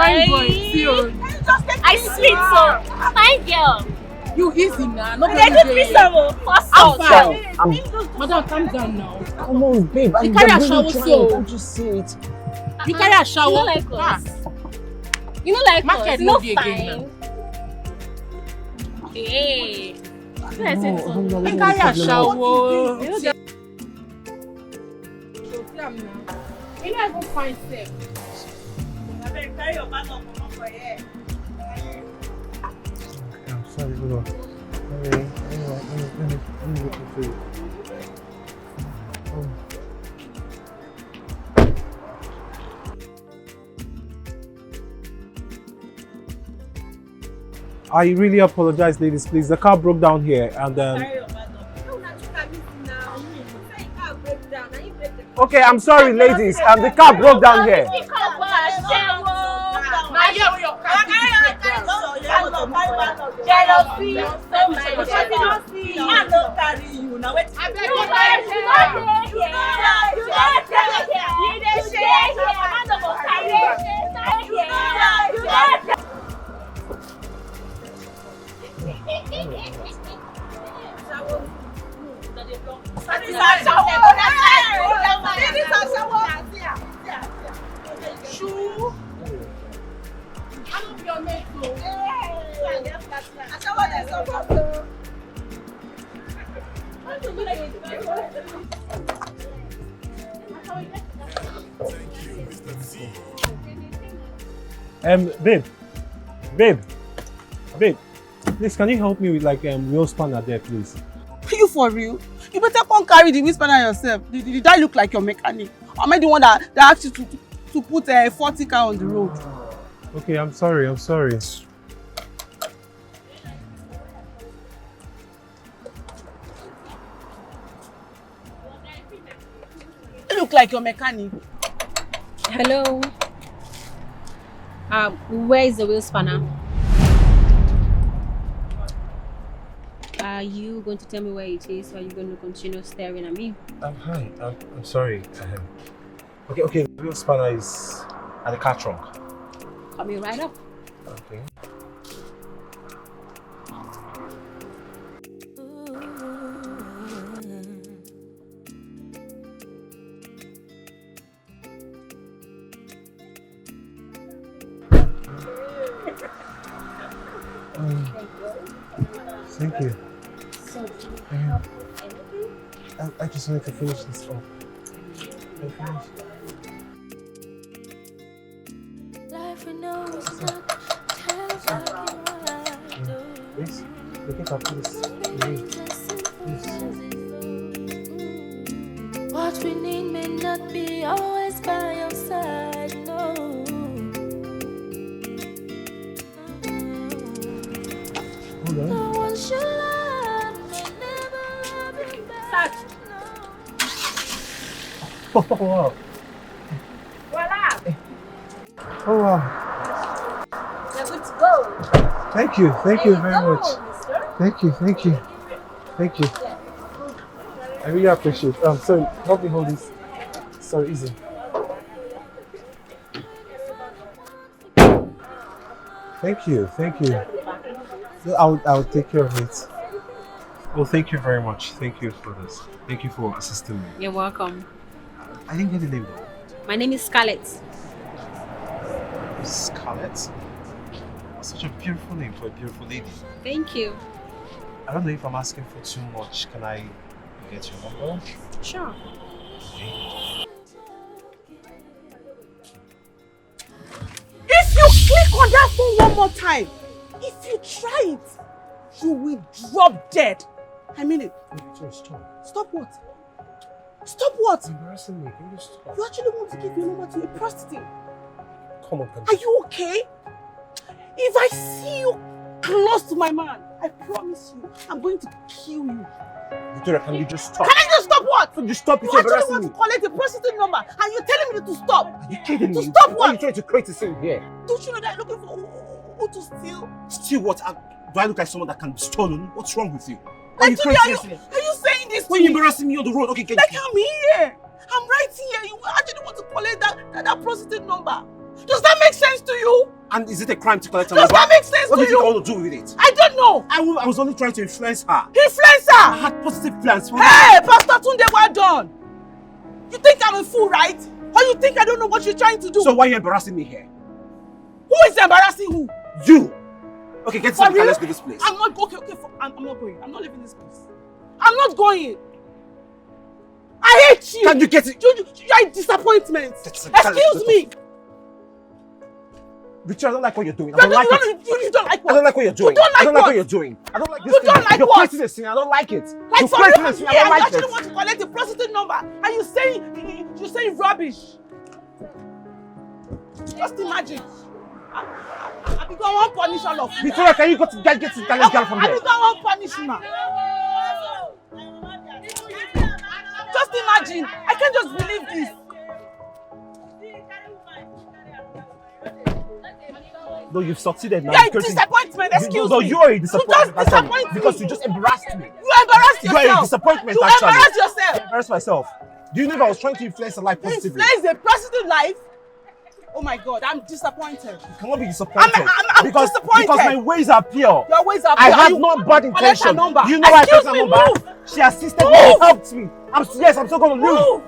Fine boy, serious. I sweet so. Fine girl. You easy now. No They do peace level. I'm fine. Madam, calm down now. Come on, babe. You carry a shower so. Don't you see it? You carry a shower. You know like us. You know like Market us. no No be fine. again Hey. You carry a shower. You know I go find step. I better carry your bag up for here. I'm sorry, hold on. Let me look into it. I really apologize, ladies. Please, the car broke down here, and okay, I'm sorry, ladies. The car broke down here. Jealousy, I don't carry you now. Babe, please, can you help me with like wheel spanner there, please? Are you for real? You better come carry the wheel spanner yourself. Did I look like your mechanic? Or am I the one that asked you to put a 40 car on the road? Okay, I'm sorry. You look like your mechanic. Hello. Where is the wheel spanner? Are you going to tell me where it is, or are you going to continue staring at me? Hi, I'm sorry. Okay, the wheel spanner is at the car trunk. Coming right up. Okay. Thank you. I just wanted to finish this off. Please, you think I'll put this away? Please. What we need may not be always by your side, no. Hold on. No one should love, but never love you back. Oh wow. Voila! Oh wow. You're good to go. Thank you very much. Thank you. I really appreciate it. Sorry, help me hold this. Sorry, easy. Thank you. I'll take care of it. Well, thank you very much. Thank you for this. Thank you for assisting me. You're welcome. I didn't get the name though. My name is Scarlett. Scarlett? Such a beautiful name for a beautiful lady. Thank you. I don't know if I'm asking for too much. Can I get your number? Sure. Okay. If you click on that phone one more time, if you try it, you will drop dead. I mean it. Stop. Stop what? Stop what? It's embarrassing me. Can you stop? You actually want to give your number to a prostitute? Come on, Are you okay? If I see you close to my man, I promise you, I'm going to kill you. Victoria, can you just stop? Can I just stop what? Can you stop? It's You actually embarrassing want me. to collect a prostitute number and you're telling me to stop? Are you kidding me? To stop Why what? are you trying to create a scene here? Don't you know that I'm looking for who to steal? Steal what? Do I look like someone that can be stolen? What's wrong with you? Like today, are you saying this Why to are you me? embarrassing me on the road? Okay, Like I'm here. I'm right here. You actually want to collect that prostitute number. Does that make sense to you? And is it a crime to collect a Does number? that make sense What to do you think I you? want to do with it? I don't know. I was only trying to influence her. Influencer! I had positive plans for her. Hey, Pastor Tunde, well done. You think I'm a fool, right? Or you think I don't know what you're trying to do? So why are you embarrassing me here? Who is embarrassing who? You! Okay, get For something real? and let's leave this place. I'm not I'm not going. I'm not leaving this place. I'm not going. I hate you. Can you get it? You're a disappointment. Excuse me. Richard, I don't like what you're doing. I don't like it. You don't like what? I don't like what you're doing. You don't like I don't like what? what you're doing. I don't like this You thing. don't like You're what? creating a scene. I don't like it. Like You're for creating a real, scene. I yeah, don't you like actually it. want to collect a prostitute number and you're saying rubbish. Just imagine. I be going on punish all of you. Victoria, can you go to get this Italian girl from I here? be going on punish you now. Just imagine. I can't just believe this. No, you've succeeded now. You're a disappointment, excuse No, me. you're a disappointment. You just disappoint me. Because you just embarrassed me. You embarrassed yourself. You're a disappointment, You actually. embarrassed yourself. I embarrassed myself. Do you know if I was trying to influence her life positively? Influence a prostitute life? Oh my God, I'm disappointed. You cannot be disappointed. I'm disappointed. Because my ways are pure. Your ways are I pure. have no bad intention. Number. You know why I Excuse took her me, number? move. She assisted me, Move. helped me. Yes, I'm still going to lose.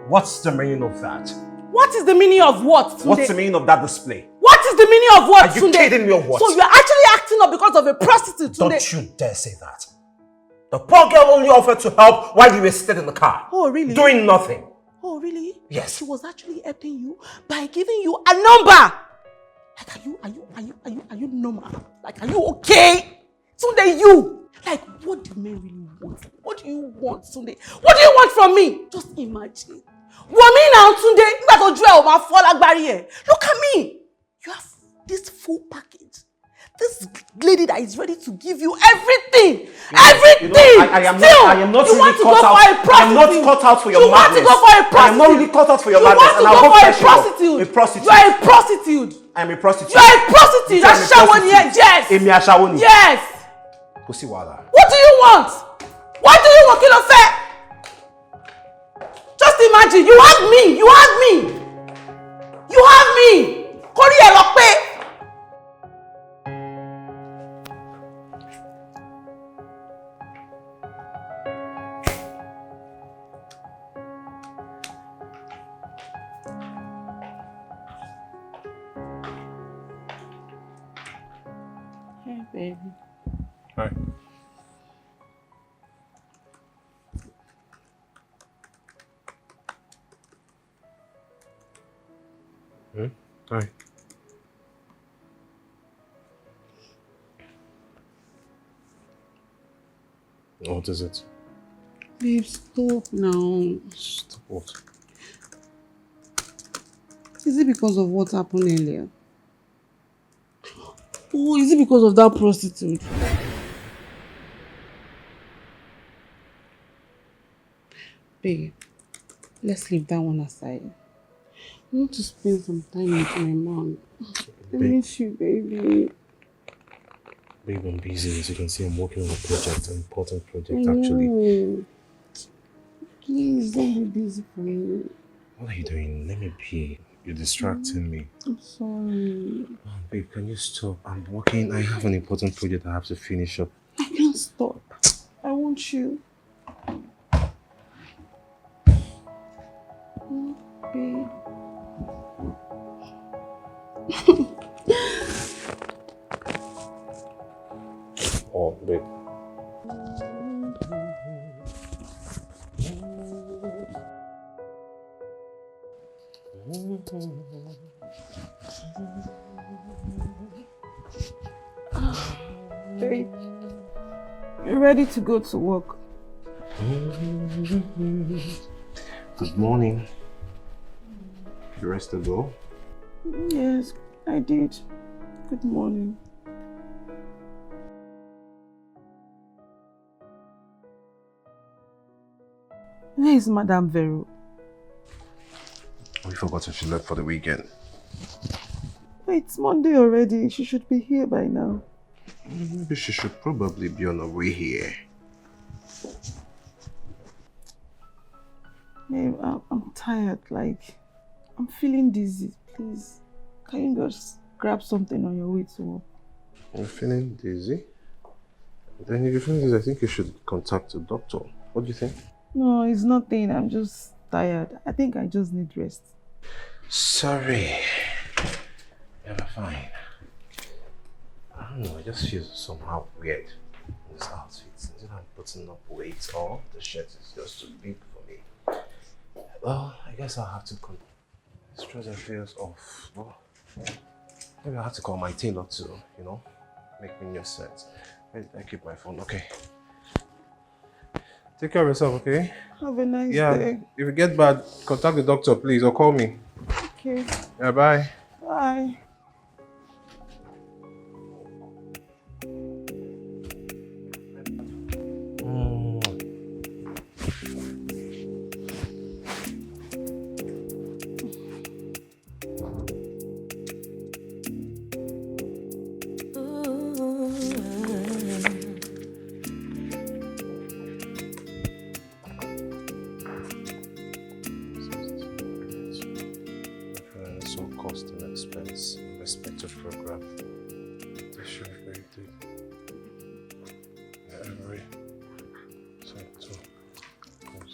What's the meaning of that? What is the meaning of what, Tunde? What's the meaning of that display? What is the meaning of what, Are you Tunde? kidding me or what? So you're actually acting up because of a prostitute, Tunde? Don't you dare say that. The poor girl only offered to help while you were sitting in the car. Oh, really? Doing nothing. Oh, really? Yes. She was actually helping you by giving you a number. Like, are you normal? Like, are you okay? Tunde, you. Like, what do men really want? What do you want, Tunde? What do you want from me? Just imagine. Wami now, Tunde. Look at me. You have this full package. This lady that is ready to give you everything. Everything. I am not really cut out. I am not cut out for your madness. You want to go for a prostitute. I am not really cut out for your madness. You want to go for a prostitute. A prostitute. You are a prostitute. I am a prostitute. You are a prostitute. That's Shawoni. Yes. Emi Ashawoni. Yes. Kò sí wàhálà. What do you want? What do you want, kí ló fẹ́? Just imagine, you have me. You have me. You have me. Kórí ẹ̀ lọ pé. Hey, baby. Hi. Hi. What is it? Babe, stop now. Stop what? Is it because of what happened earlier? Oh, is it because of that prostitute? Babe, let's leave that one aside. I want to spend some time with my mom. I miss you, baby. Babe, I'm busy. As you can see, I'm working on a project, an important project, I actually. know. Please, don't be busy for me. What are you doing? Let me be. You're distracting me. I'm sorry. Oh, babe, can you stop? I'm working. I have an important project I have to finish up. I can't stop. I want you. Babe. Oh, babe. Babe, you ready to go to work? Good morning. You rested well? Yes, I did. Good morning. Where is Madame Vero? We forgot that she left for the weekend. Wait, it's Monday already. She should be here by now. Maybe she should probably be on her way here. Babe, I'm tired. Like, I'm feeling dizzy. Please, can you just grab something on your way to work? You're feeling dizzy? Then if you're feeling dizzy, I think you should contact a doctor. What do you think? No, it's nothing. I'm just tired. I think I just need rest. Sorry. You're fine. I don't know, I just feel somehow weird in this outfit. Is it I'm putting up weight or the shirt is just too big for me? Well, I guess I'll have to stress affairs off. Well, maybe I'll have to call my tailor to, you know, make me new sets. I keep my phone, okay. Take care of yourself, okay? Have a nice day. If you get bad, contact the doctor, please, or call me. Okay. Yeah, bye. Bye.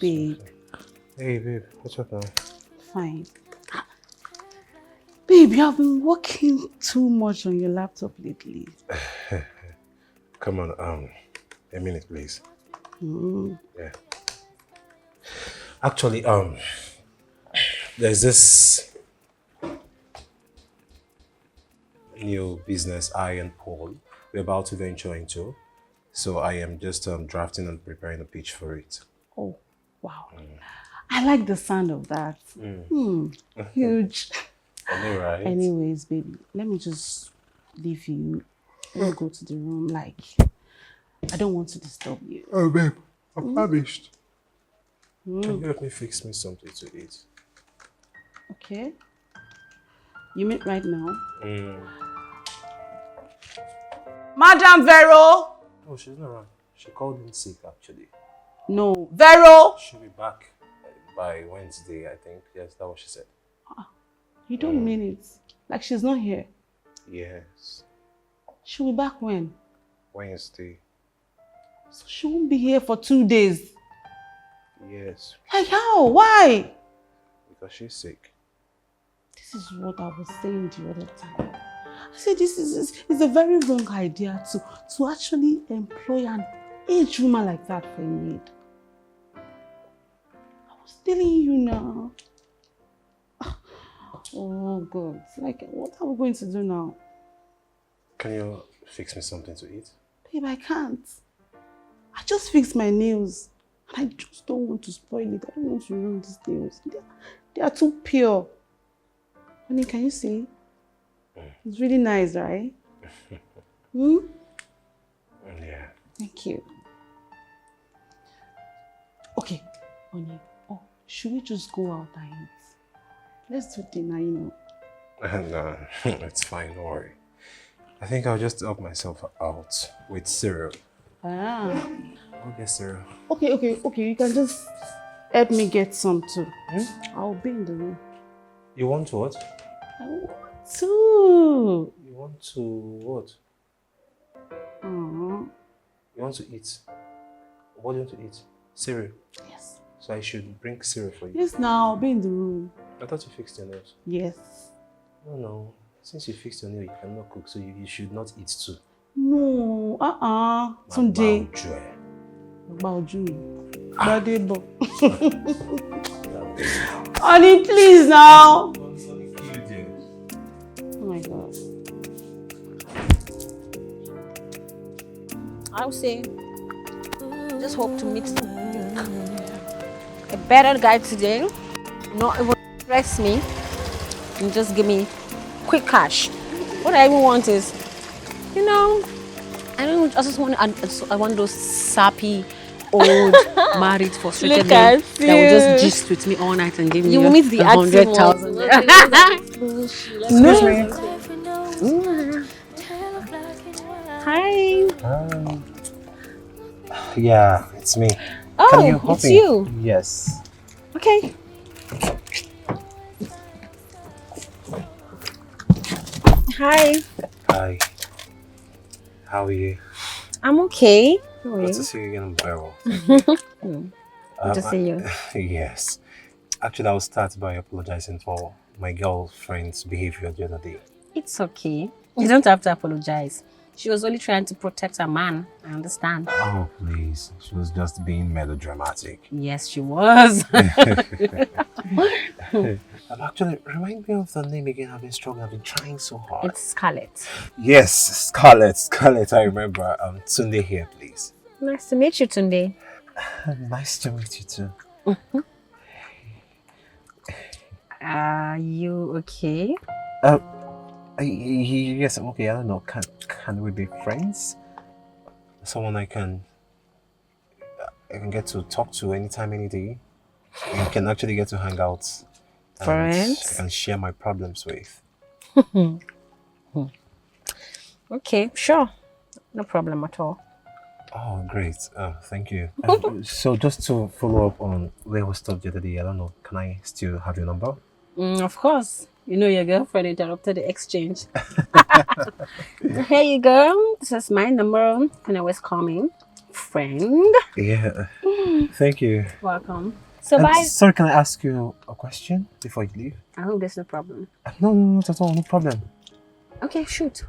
Babe. Hey, babe. What's up now? Fine. Babe, you have been working too much on your laptop lately. Come on, a minute, please. Yeah. Actually, there's this new business I and Paul we're about to venture into. So I am just drafting and preparing a pitch for it. Oh, wow. I like the sound of that. Huge. I know, right? Anyways, baby, let me just leave you. Let me go to the room. Like, I don't want to disturb you. Oh, babe, I'm famished. Can you help me fix me something to eat? Okay. You mean right now? Madam Vero! Oh, she's not around. She called in sick, actually. No. Vero! She'll be back by Wednesday, I think. Yes, that's what she said. You don't mean it. Like she's not here. Yes. She'll be back when? Wednesday. So she won't be here for 2 days. Yes. Like how? Why? Because she's sick. This is what I was saying the other time. I said this is a very wrong idea to actually employ an aged woman like that for a maid. I was telling you now. Oh God, like what are we going to do now? Can you fix me something to eat? Babe, I can't. I just fixed my nails and I just don't want to spoil it. I don't want to ruin these nails. They are too pure. Honey, can you see? It's really nice, right? Yeah. Thank you. Okay, honey. Oh, should we just go out and eat? Let's do dinner, you know. No, it's fine, don't worry. I think I'll just help myself out with cereal. I'll get cereal. Okay. You can just help me get some too. I'll be in the room. You want what? I want to. You want to what? You want to eat? What do you want to eat? Cereal? Yes. So I should bring cereal for you? Yes, now I'll be in the room. I thought you fixed your nails. Yes. No. Since you fixed your nail, you cannot cook, so you should not eat too. No, Sunday. Honey, please now. Oh my God. I would say, just hope to meet a better guy today. Not even stress me and just give me quick cash. What I even want is, you know, I want those sappy, old, married, frustrated men that will just gist with me all night and give me 100,000. No. Hi. Yeah, it's me. Oh, it's you. Yes. Okay, Okay. Hi. Hi. How are you? I'm okay. How are Good you? to see you again. I'm very well. Good to see you. Yes. Actually, I'll start by apologizing for my girlfriend's behavior the other day. It's okay. You don't have to apologize. She was only trying to protect her man. I understand. Oh, please. She was just being melodramatic. Yes, she was. Actually, remind me of the name again. I've been struggling. I've been trying so hard. It's Scarlett. Yes, Scarlett. Scarlett, I remember. Tunde here, please. Nice to meet you, Tunde. Nice to meet you too. Are you okay? Yes, I'm okay. I don't know. Can we be friends? Someone I can get to talk to anytime, any day. I can actually get to hang out. And Friends? I can share my problems with. Okay, sure. No problem at all. Oh, great. Thank you. So just to follow up on where we stopped the other day, I don't know, can I still have your number? Of course. You know your girlfriend interrupted the exchange. Here you go. This is my number. You can always call me friend. Yeah. Thank you. Welcome. So bye. Sorry, can I ask you a question before you leave? I hope there's no problem. No, not at all. No problem. Okay, shoot.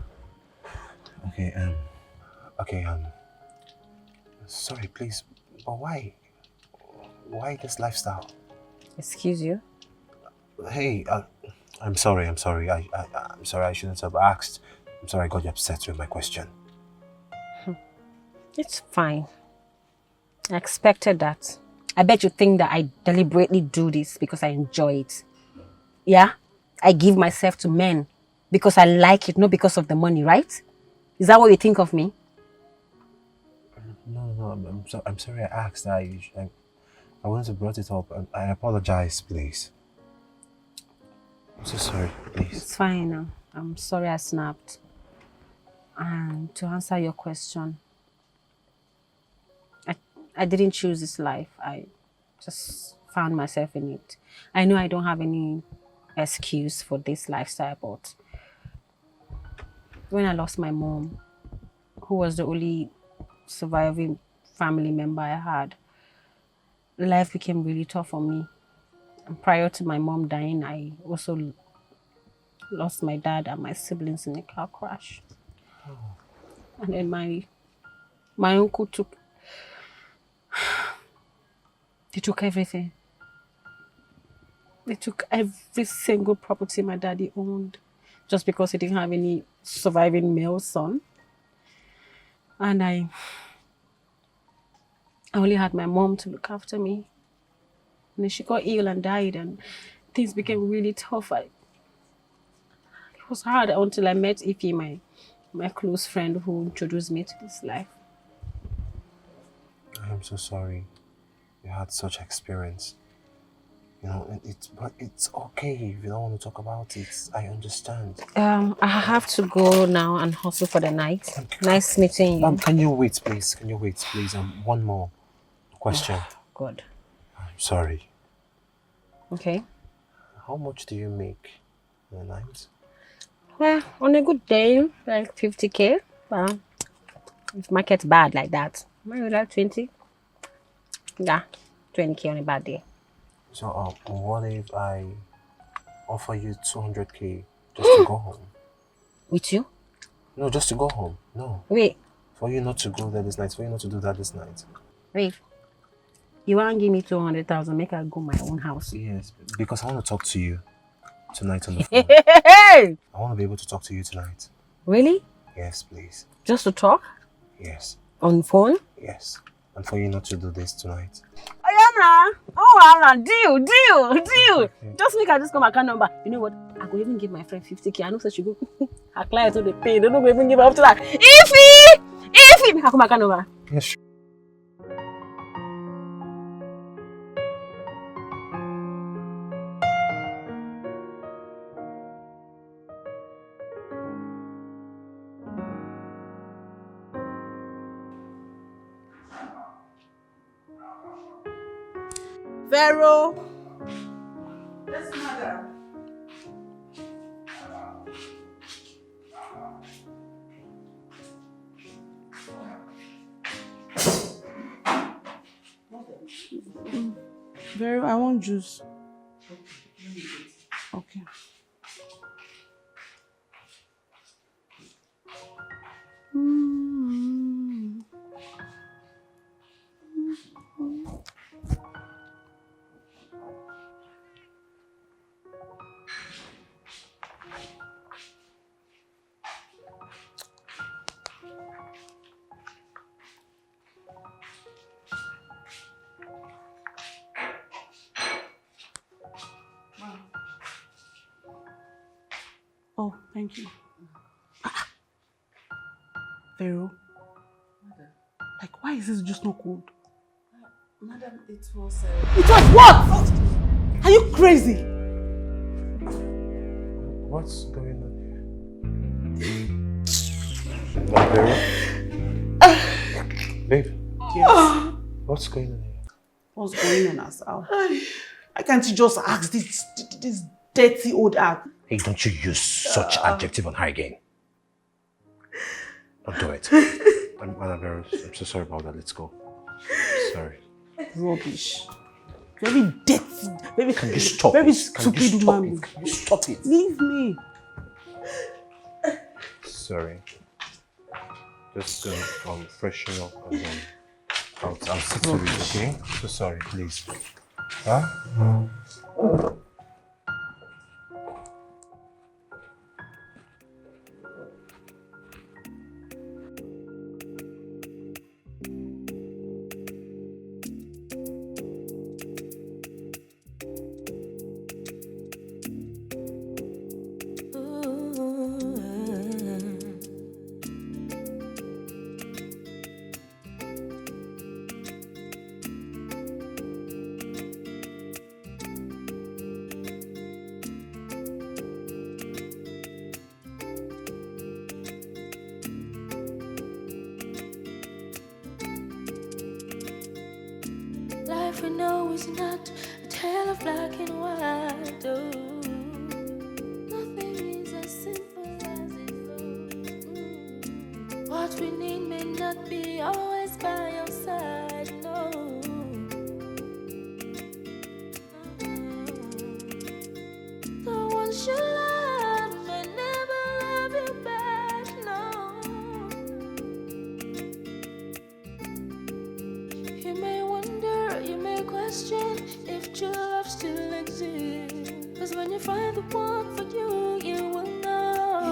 Okay, sorry, please, but why? Why this lifestyle? Excuse you? Hey, I'm sorry. I'm sorry. I'm sorry. I shouldn't have asked. I'm sorry. I got you upset with my question. It's fine. I expected that. I bet you think that I deliberately do this because I enjoy it. Yeah? I give myself to men because I like it, not because of the money, right? Is that what you think of me? No. I'm sorry. I asked. I wouldn't have brought it up. I apologize, please. I'm so sorry. Please. It's fine now. I'm sorry I snapped. And to answer your question, I didn't choose this life. I just found myself in it. I know I don't have any excuse for this lifestyle, but when I lost my mom, who was the only surviving family member I had, life became really tough for me. And prior to my mom dying, I also lost my dad and my siblings in a car crash. And then my uncle took everything. They took every single property my daddy owned just because he didn't have any surviving male son. And I only had my mom to look after me. And then she got ill and died, and things became really tough. It was hard until I met Ify, my close friend who introduced me to this life. I am so sorry. You had such experience. You know, but it's okay if you don't want to talk about it. I understand. I have to go now and hustle for the night. Nice meeting you. Can you wait, please? Can you wait, please? One more question. Good. I'm sorry. Okay. How much do you make in a night? Well, on a good day, like 50K. Well, if market's bad like that, maybe like 20. Yeah, 20K on a bad day. So, what if I offer you 200K just to go home? With you? No, just to go home. No. Wait. For you not to go there this night. For you not to do that this night. Wait. You want to give me 200,000, make I go my own house? Yes, because I want to talk to you tonight on the phone. Hey! I want to be able to talk to you tonight. Really? Yes, please. Just to talk? Yes. On phone? Yes. And for you not to do this tonight. Deal. Just make her just come account number. You know what? I could even give my friend 50K. I know so she go. Her clients will pay. They don't even give her up to that. Ify! Make her come account number. Yes, sure. Vero, Yes, madam. Very, I want juice. Okay. Oh, thank you. Vero, like, why is this just not cold? Madam, it was... It was what? Are you crazy? What's going on here? Babe? Yes. What's going on here? What's going on, Asal? Why can't you just ask this dirty old act? Hey, don't you use such adjective on her again. Don't do it. I'm so sorry about that. Let's go. Sorry. Rubbish. Very dirty. Very, Can you stop very it? stupid woman. Can you stop it? Leave me. Sorry. Just freshen up and then I'll sit to it, okay? So sorry, please. Huh? Life we know is not a tale of black and white. Oh, nothing is as simple as it looks. What we need may not be always by your side. No. The ones you love may never love you back. No. You may wonder, you may question if true love still exists. 'Cause when you find the one for you, you will know.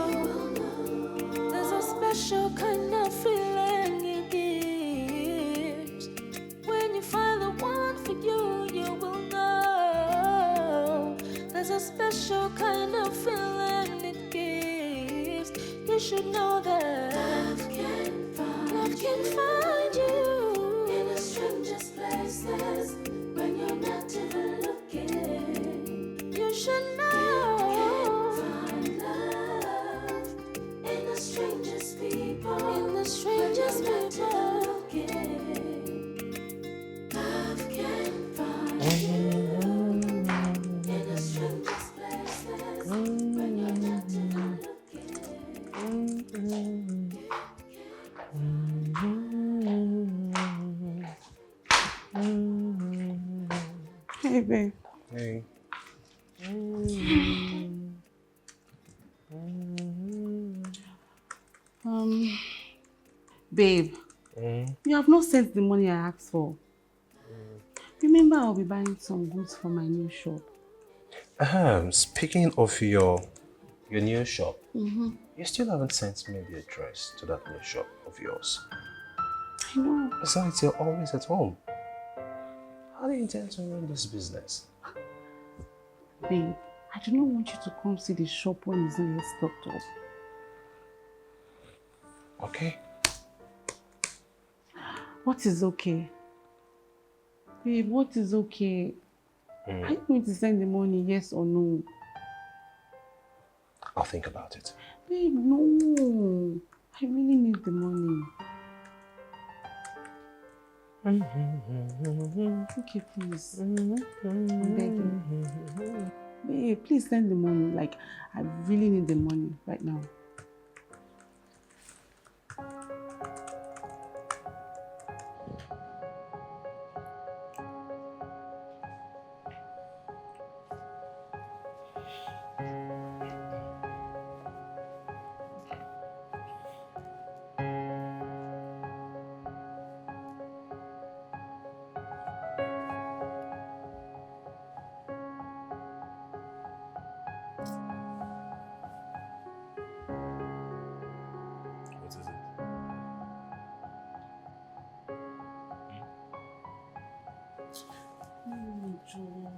There's a special kind of feeling it gives. When you find the one for you, you will know. There's a special kind of feeling it gives. You should know that love can find you in the strangest places when you're not even looking. You should know you can find love in the strangest people. In the strangest people. Love can find you in the strangest places when you're not even looking. Hey, babe. Hey. Babe, you have not sent the money I asked for. Remember, I'll be buying some goods for my new shop. Speaking of your new shop, you still haven't sent me the address to that new shop of yours. I know. Besides, you're always at home. How do you intend to run this business? Babe, I do not want you to come see the shop when it's not yet stocked up. Okay. What is okay? Babe, what is okay? Are you going to send the money, yes or no? I'll think about it. Babe, no. I really need the money. Okay, please. I'm begging. Babe, please send the money. Like, I really need the money right now. What is it? No, Joe.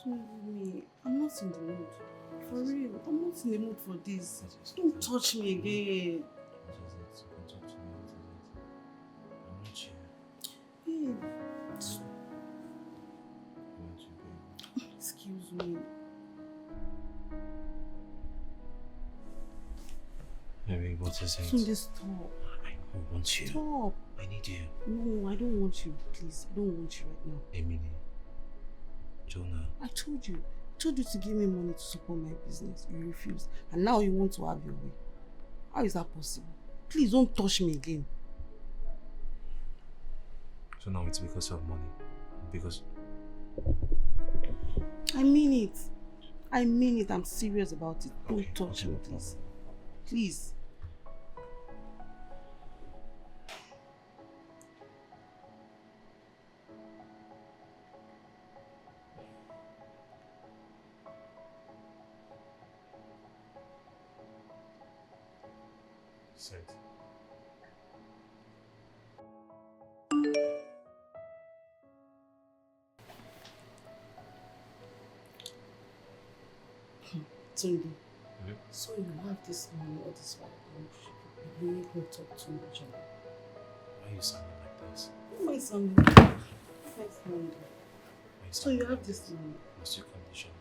Sorry, I'm not in the mood. For real, I'm not in the mood for this. Don't touch me again. What is it? You can talk to me. What is it? I'm not here. Babe. I want you, babe. Excuse me. Baby, what is it? Sunday, stop. I want you. Stop. I need you. No, I don't want you. Please, I don't want you right now. Emily. Jonah. I told you to give me money to support my business. You refused. And now you want to have your way. How is that possible? Please don't touch me again. So now it's because of money. Because... I mean it. I mean it. I'm serious about it. Don't touch me, no please. Please. Say it. Tunde, so you have this money or this one, you make me talk too much about it. Why are you sounding like this? Why sounding like that? Why sounding? Why So you sounding have like this money. Must you condition me?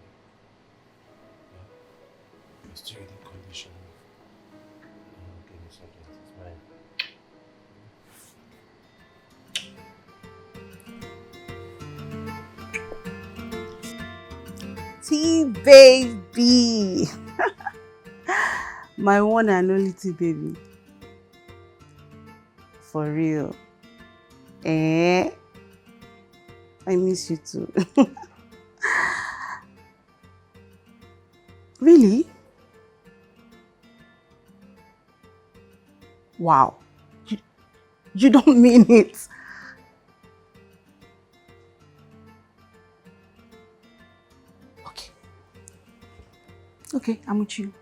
Yeah? Must you really condition me? No, give me something. It's mine. T-baby. My one and only T-baby. For real. I miss you too. Really? Wow. You don't mean it. Okay, I'm with you.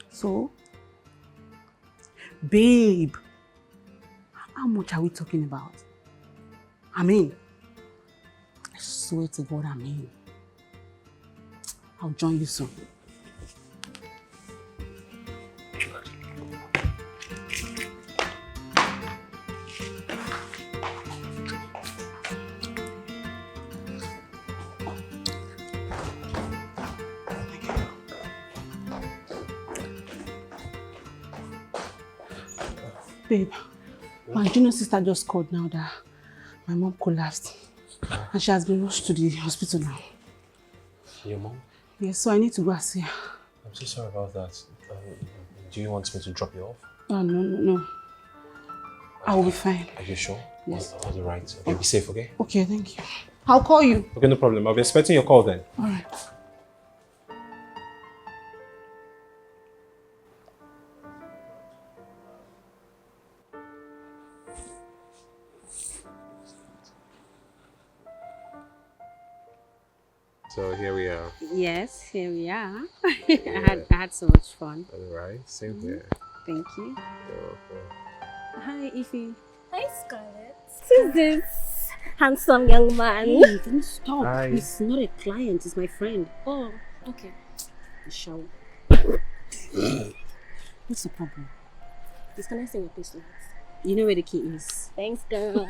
So, babe, how much are we talking about? I mean, I swear to God, I mean, I'll join you soon. Babe, my junior sister just called now that my mom collapsed and she has been rushed to the hospital now. Your mom? Yes, so I need to go and see her. I'm so sorry about that. Do you want me to drop you off? No. I will be fine. Are you sure? Yes. I'll be right. Okay, be safe, okay? Okay, thank you. I'll call you. Okay, no problem. I'll be expecting your call then. All right. So here we are. Yes, here we are. I had so much fun. All right, same here. Thank you. You're welcome. Hi, Ify. Hi, Scarlett. Who's this handsome young man? Hey, can you stop? Hi. He's not a client, he's my friend. Oh, okay. Shower. What's the problem? Please, can I say your place to You know where the key is. Thanks, girl.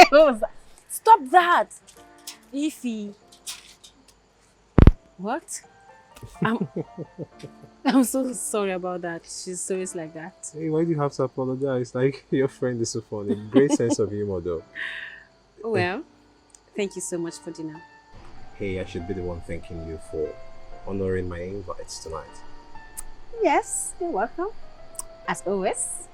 What was that? Stop that! Ify. What? I'm so sorry about that. She's always like that. Hey, why do you have to apologize? Like, your friend is so funny. Great sense of humor, though. Well, Thank you so much for dinner. Hey, I should be the one thanking you for honoring my invites tonight. Yes, you're welcome. As always.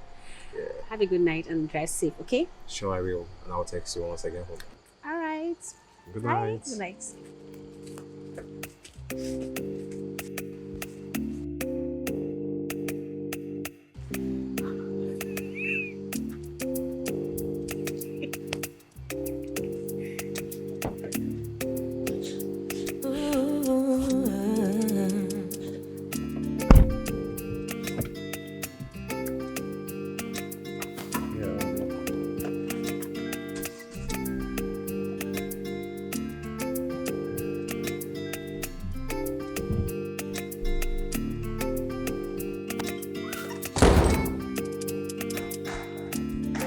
Yeah. Have a good night and drive safe, okay? Sure, I will. And I'll text you once I get home. All right. Good Bye. night. Good night.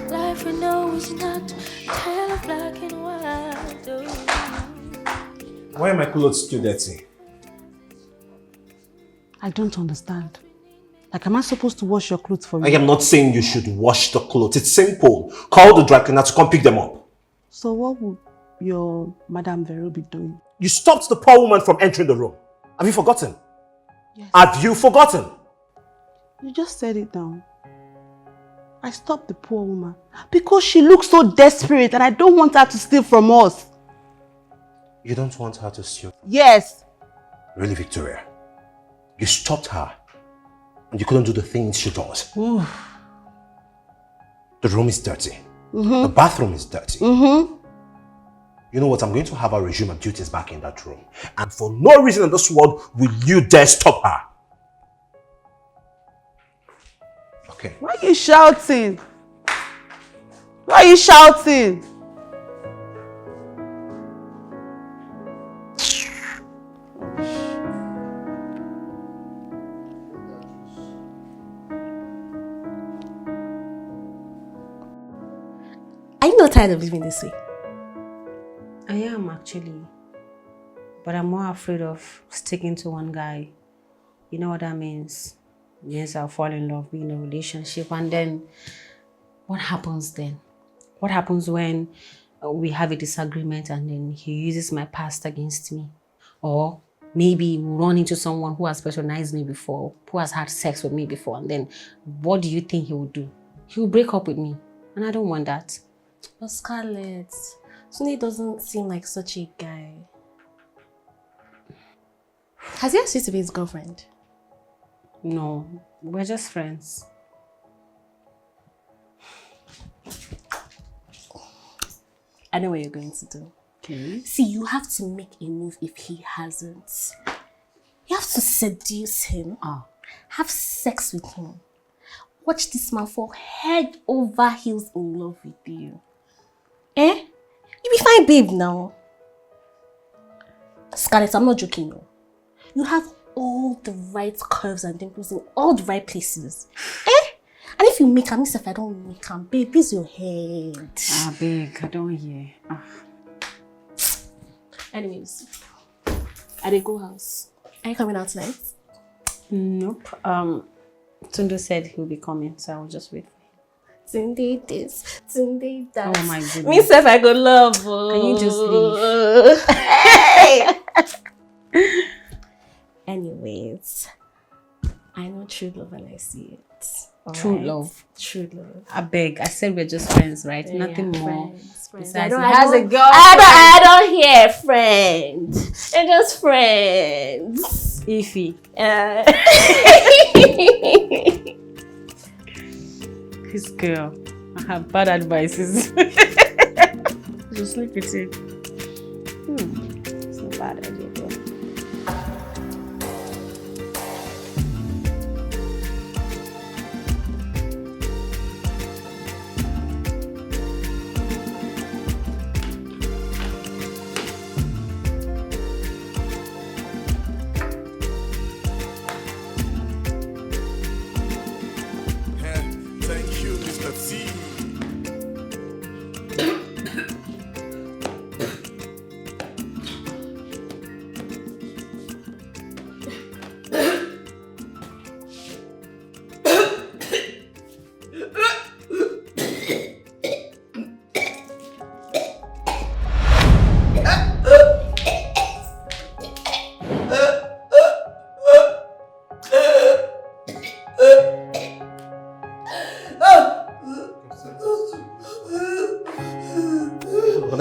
Life we know is not a tale of black and white. Oh. Why are my clothes still dirty? I don't understand. Like, am I supposed to wash your clothes for you? I am not saying you should wash the clothes. It's simple. Call the dry cleaner to come pick them up. So what would your Madame Vero be doing? You stopped the poor woman from entering the room. Have you forgotten? Yes. Have you forgotten? You just said it now. I stopped the poor woman because she looks so desperate and I don't want her to steal from us. You don't want her to steal? Yes. Really, Victoria? You stopped her and you couldn't do the things she does. The room is dirty. The bathroom is dirty. You know what? I'm going to have her resume her duties back in that room. And for no reason in this world will you dare stop her. Okay. Why are you shouting? Why are you shouting? Are you not tired of living this way? I am actually. But I'm more afraid of sticking to one guy. You know what that means? Yes, I'll fall in love, be in a relationship, and then what happens then? What happens when we have a disagreement and then he uses my past against me? Or maybe we run into someone who has patronized me before, who has had sex with me before, and then what do you think he will do? He will break up with me, and I don't want that. But Scarlett, Sunday doesn't seem like such a guy. Has he asked you to be his girlfriend? No, we're just friends. I know what you're going to do. Okay. See, you have to make a move if he hasn't. You have to seduce him. Have sex with him. Watch this man fall head over heels in love with you. Eh? You'll be fine, babe, now. Scarlett, I'm not joking, no. You have all the right curves and dimples in all the right places. Eh? And if you make him, if I don't make him, babe, raise your head. Big, I don't hear. Anyways, at the go house. Are you coming out tonight? Nope. Tunde said he'll be coming, so I'll just wait for him. Tunde this, Tunde that. Oh my goodness. Me self, I go love. Can you just leave? Anyways, I know true love and I see it. True love. True love. I beg. I said we're just friends, right? Yeah, Nothing more. Friends. Besides, I he has a girl. I don't hear friends. They're just friends. Iffy. This girl. I have bad advices. Just sleep with it. It's not bad idea, though.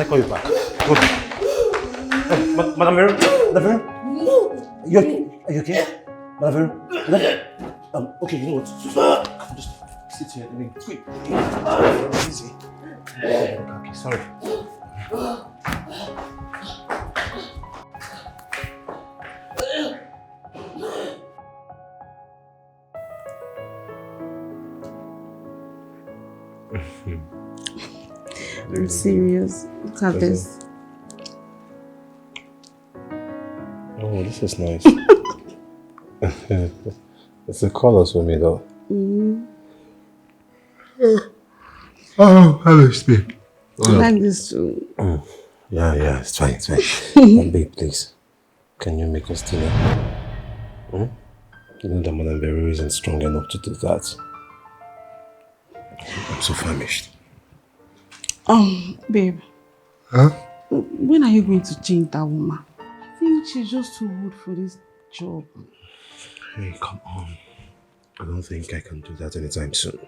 I call you back. Hold on. Hey, Madam Vero? Madam Vero? Are you okay? Madam Vero? Okay, you know what? Just sit here. Let me quick. Easy. Okay, sorry. I'm serious. Look at this. Oh, this is nice. It's the colors for me though. Oh, hello, speak. I like this too. Yeah, it's fine. Babe, please. Can you make us dinner? You know that Madam Vero isn't strong enough to do that. I'm so famished. Babe. Huh? When are you going to change that woman? I think she's just too old for this job. Hey, come on. I don't think I can do that anytime soon.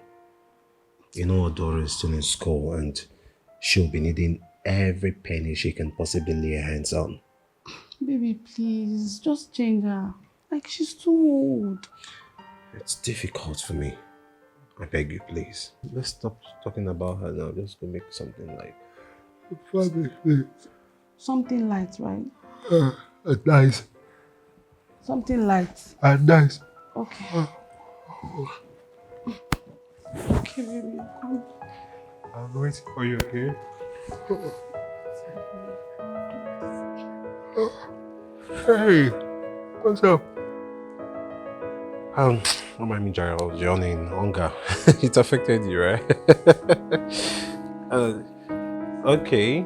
You know, Adora is still in school and she'll be needing every penny she can possibly lay her hands on. Baby, please, just change her. Like, she's too old. It's difficult for me. I beg you, please. Let's stop talking about her now. Just go make something light. Something light, right? Nice. Something light. Nice. Okay. Okay, baby, come. I'm waiting for you, okay? Hey, what's up? Remind me, Jerry, I was yawning, hunger. It affected you, right? Okay.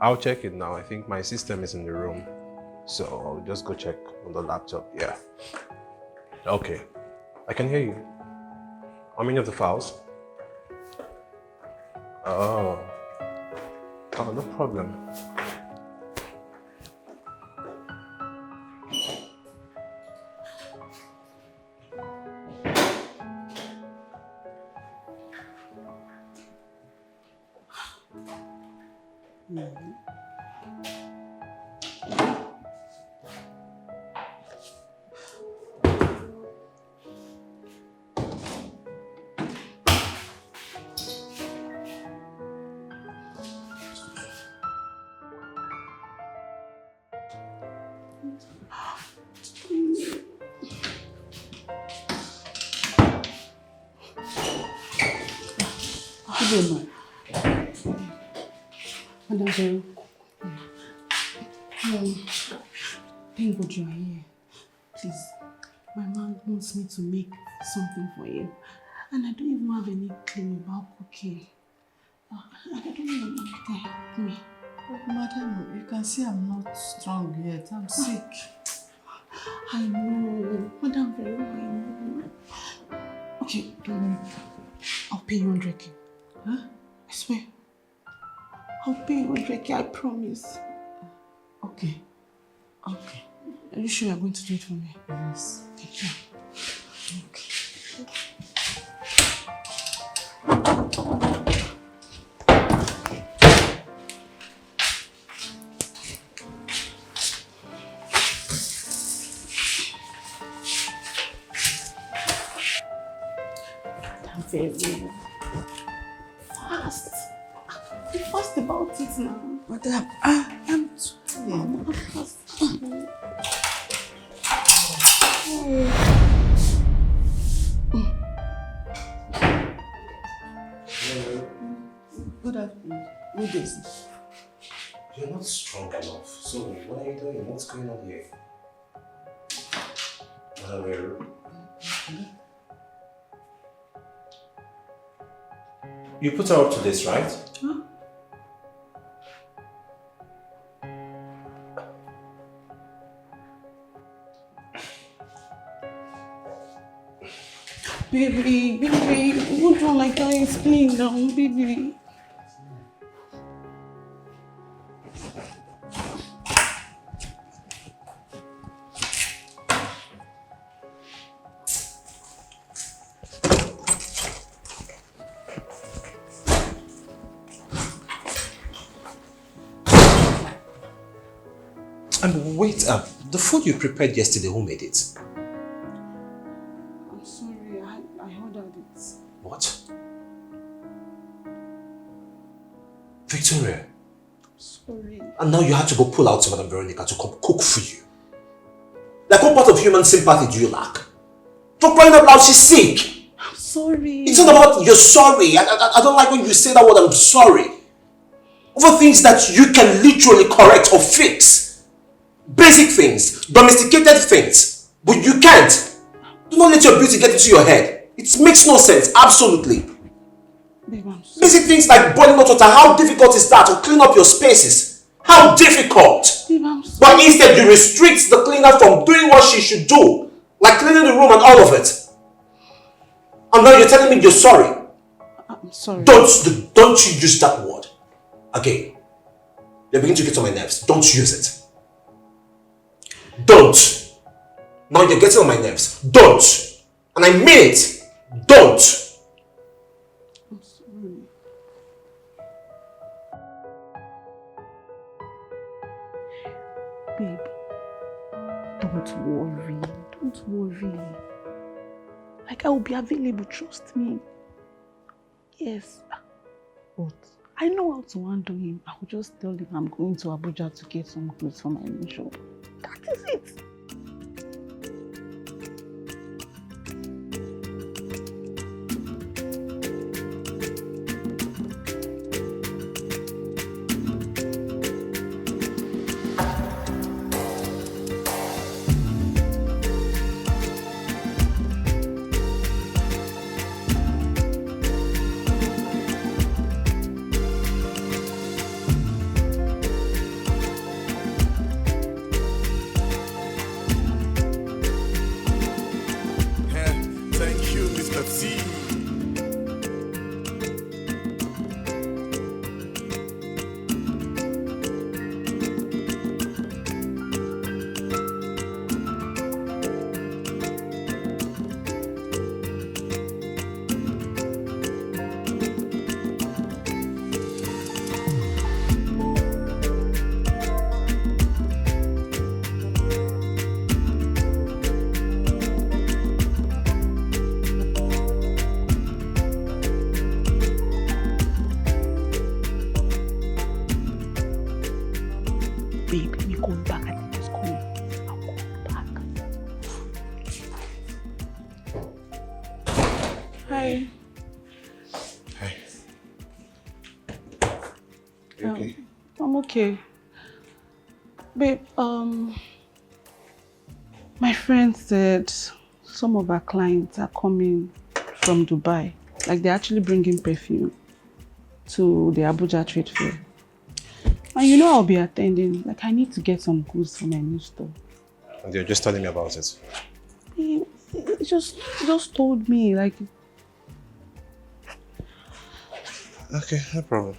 I'll check it now. I think my system is in the room. So I'll just go check on the laptop. Yeah. Okay. I can hear you. How many of the files? Oh, no problem. Madam Vero. Thank God you are here. Please, my man wants me to make something for him. And I don't even have any clue about cooking. I don't know. Okay, help me. Madam, you can see I'm not strong yet. I'm sick. I know. Madam Vero, I know. Okay, don't worry. I'll pay you 100k. Huh? I swear. I'll pay you 100k, I promise. Okay. Are you sure you're going to do it for me? Yes. Okay. I'm very fast. Be fast about it now. Madam, I'm too fast. Good afternoon. Good day. You're not strong enough. So what are you doing? What's going on here? You put her up to this, right? Huh? Baby, don't do like that. Explain now, baby. Wait, the food you prepared yesterday, who made it? I'm sorry, I ordered it. What? Victoria? I'm sorry. And now you had to go pull out Madam Veronica to come cook for you. Like, what part of human sympathy do you lack? For crying out loud, she's sick. I'm sorry. It's not about you're sorry. I don't like when you say that word, I'm sorry. Over things that you can literally correct or fix. Basic things, domesticated things. But you can't. Do not let your beauty get into your head. It makes no sense, absolutely. Babe, I'm sorry. Basic things like boiling hot water, how difficult is that to clean up your spaces? How difficult? Babe, I'm sorry. But instead you restrict the cleaner from doing what she should do. Like cleaning the room and all of it. And now you're telling me you're sorry. I'm sorry. Don't you use that word. Again. You're beginning to get on my nerves. Don't use it. Don't. Now you're getting on my nerves. Don't. And I mean it. Don't. I'm sorry. Babe, don't worry. Don't worry. Like, I will be available, trust me. Yes. But I know how to handle him. I will just tell him I'm going to Abuja to get some clothes for my new shop. That is it. Hi. Hi. You okay? I'm okay. Babe, my friend said some of our clients are coming from Dubai. Like, they're actually bringing perfume to the Abuja trade fair. And you know I'll be attending. Like, I need to get some goods for my new store. And you're just telling me about it? He just told me, like... Okay, no problem.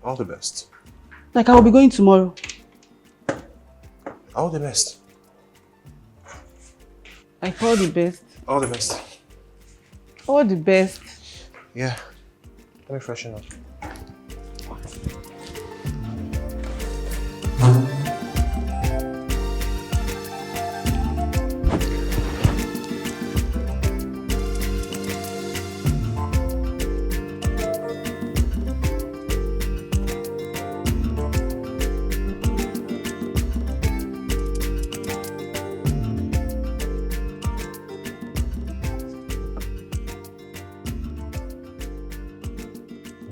All the best. Like, I'll be going tomorrow. All the best. Like, all the best. All the best. All the best. Yeah. Let me freshen up.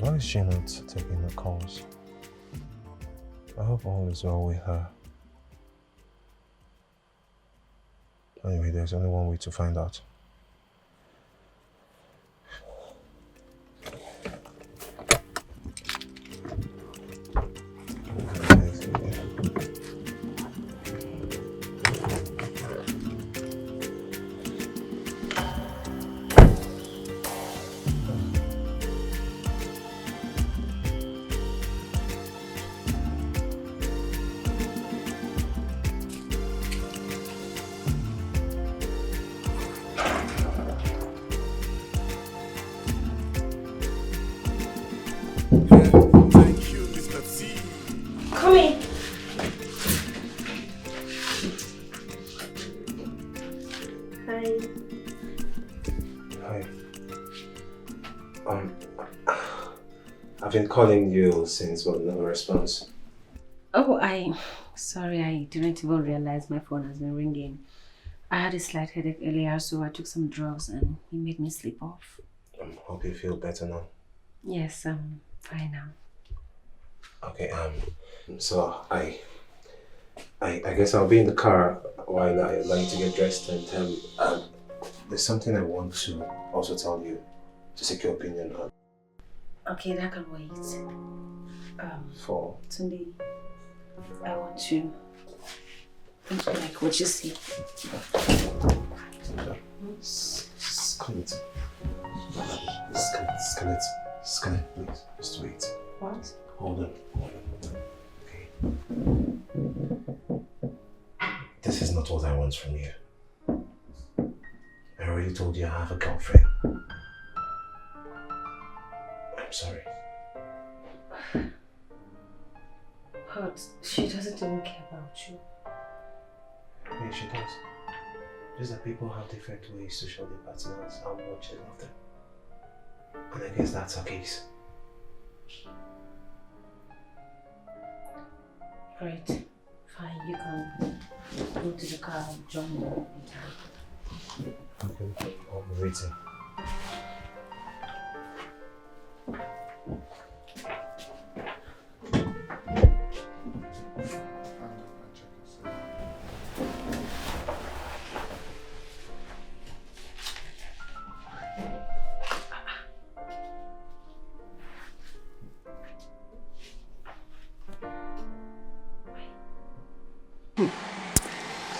Why is she not taking the calls? I hope all is well with her. Anyway, there's only one way to find out. Hi. I've been calling you since, but no response. Oh, sorry, I didn't even realize my phone has been ringing. I had a slight headache earlier, so I took some drugs and it made me sleep off. Hope you feel better now. Yes, I'm fine now. Okay, so I guess I'll be in the car while I allow you to get dressed and there's something I want to also tell you to seek your opinion on. Okay, that can wait. For? Tunde, I want to like what you see. Scan it, please. Just wait. What? Hold on. Okay. This is not what I want from you. I already told you I have a girlfriend. I'm sorry. But she doesn't even care about you. Yeah, she does. Just that people have different ways to show their partners how much they love them. And I guess that's her case. Great. Fine, you can go to the car and join me. Okay, I'll be waiting.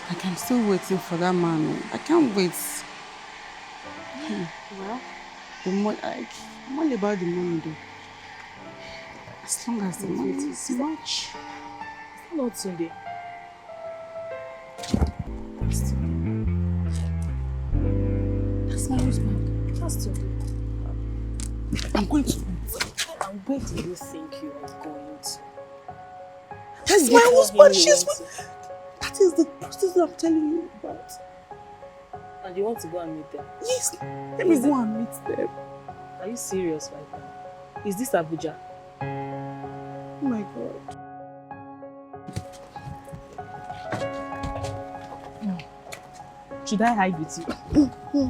Like, I'm still waiting for that man. I can't wait. Well, the money, like, I'm all about the money though. As long as the money is much. It's not Sunday. That's my husband. That's Sunday. I'm going to. And where do you think you are going to? That's my husband. That is the process I'm telling you about. And you want to go and meet them? Yes, let me go and meet them. Are you serious right now? Is this Abuja? Oh my God. No. Should I hide with you?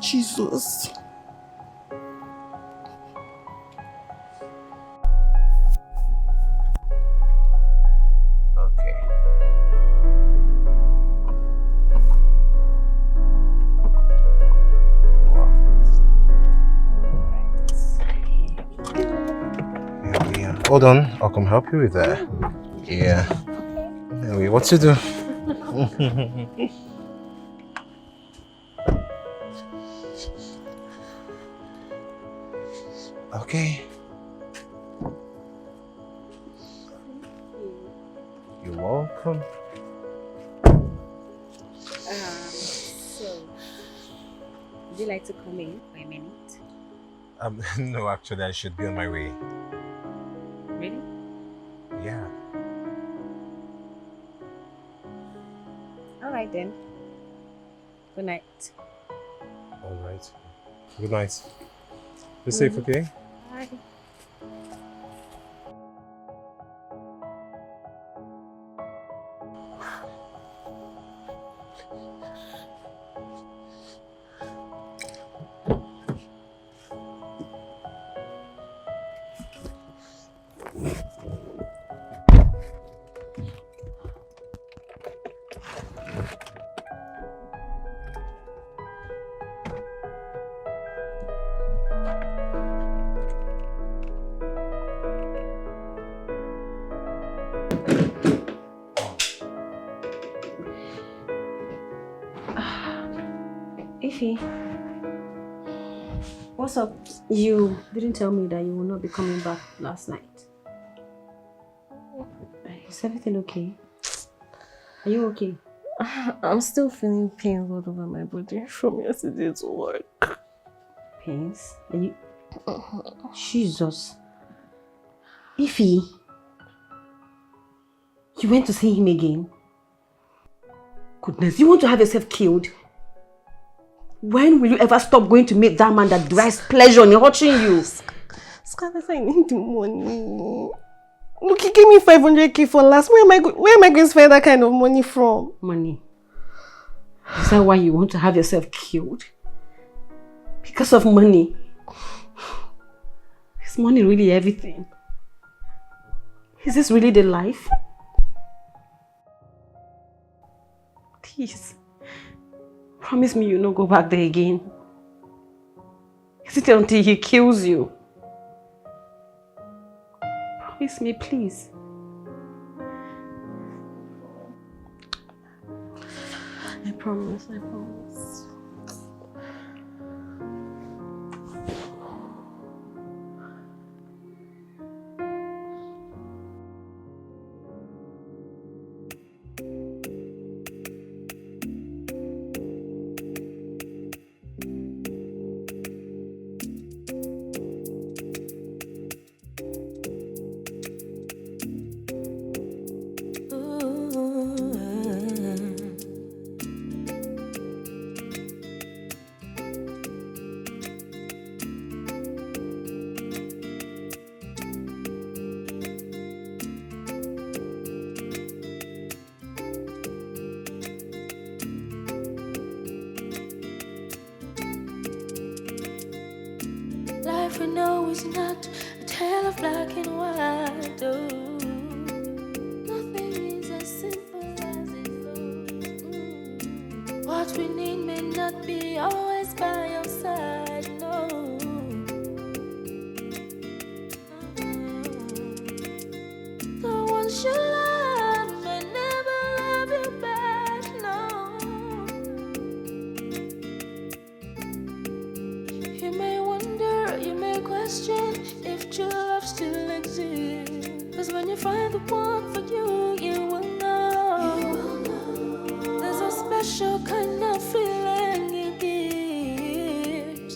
Jesus. Hold on, I'll come help you with that. Yeah. Anyway, what to do? Okay. You're welcome. So, would you like to come in for a minute? No, actually, I should be on my way. Really? Yeah. All right then. Good night. All right. Good night. Be safe, okay? Bye. Ify, what's up? You didn't tell me that you will not be coming back last night. Is everything okay? Are you okay? I'm still feeling pains all over my body from yesterday's work. Pains? Are you... Jesus. Ify. You went to see him again? Goodness, you want to have yourself killed? When will you ever stop going to meet that man that derives pleasure in hurting you? Scarlett, I need the money. Look, he gave me 500k for last. Where am I going to find that kind of money from? Money? Is that why you want to have yourself killed? Because of money? Is money really everything? Is this really the life? Please, promise me you'll not go back there again. Is it until he kills you? Promise me, please. I promise, I promise. Life we know is not a tale of black and white. Oh, nothing is as simple as it looks. What we need may not be always by our side. No. The ones you love may never love you back. No. You may wonder, you may question if true love still exists. 'Cause when you find the one for you, you will know. There's a special kind of feeling it gives.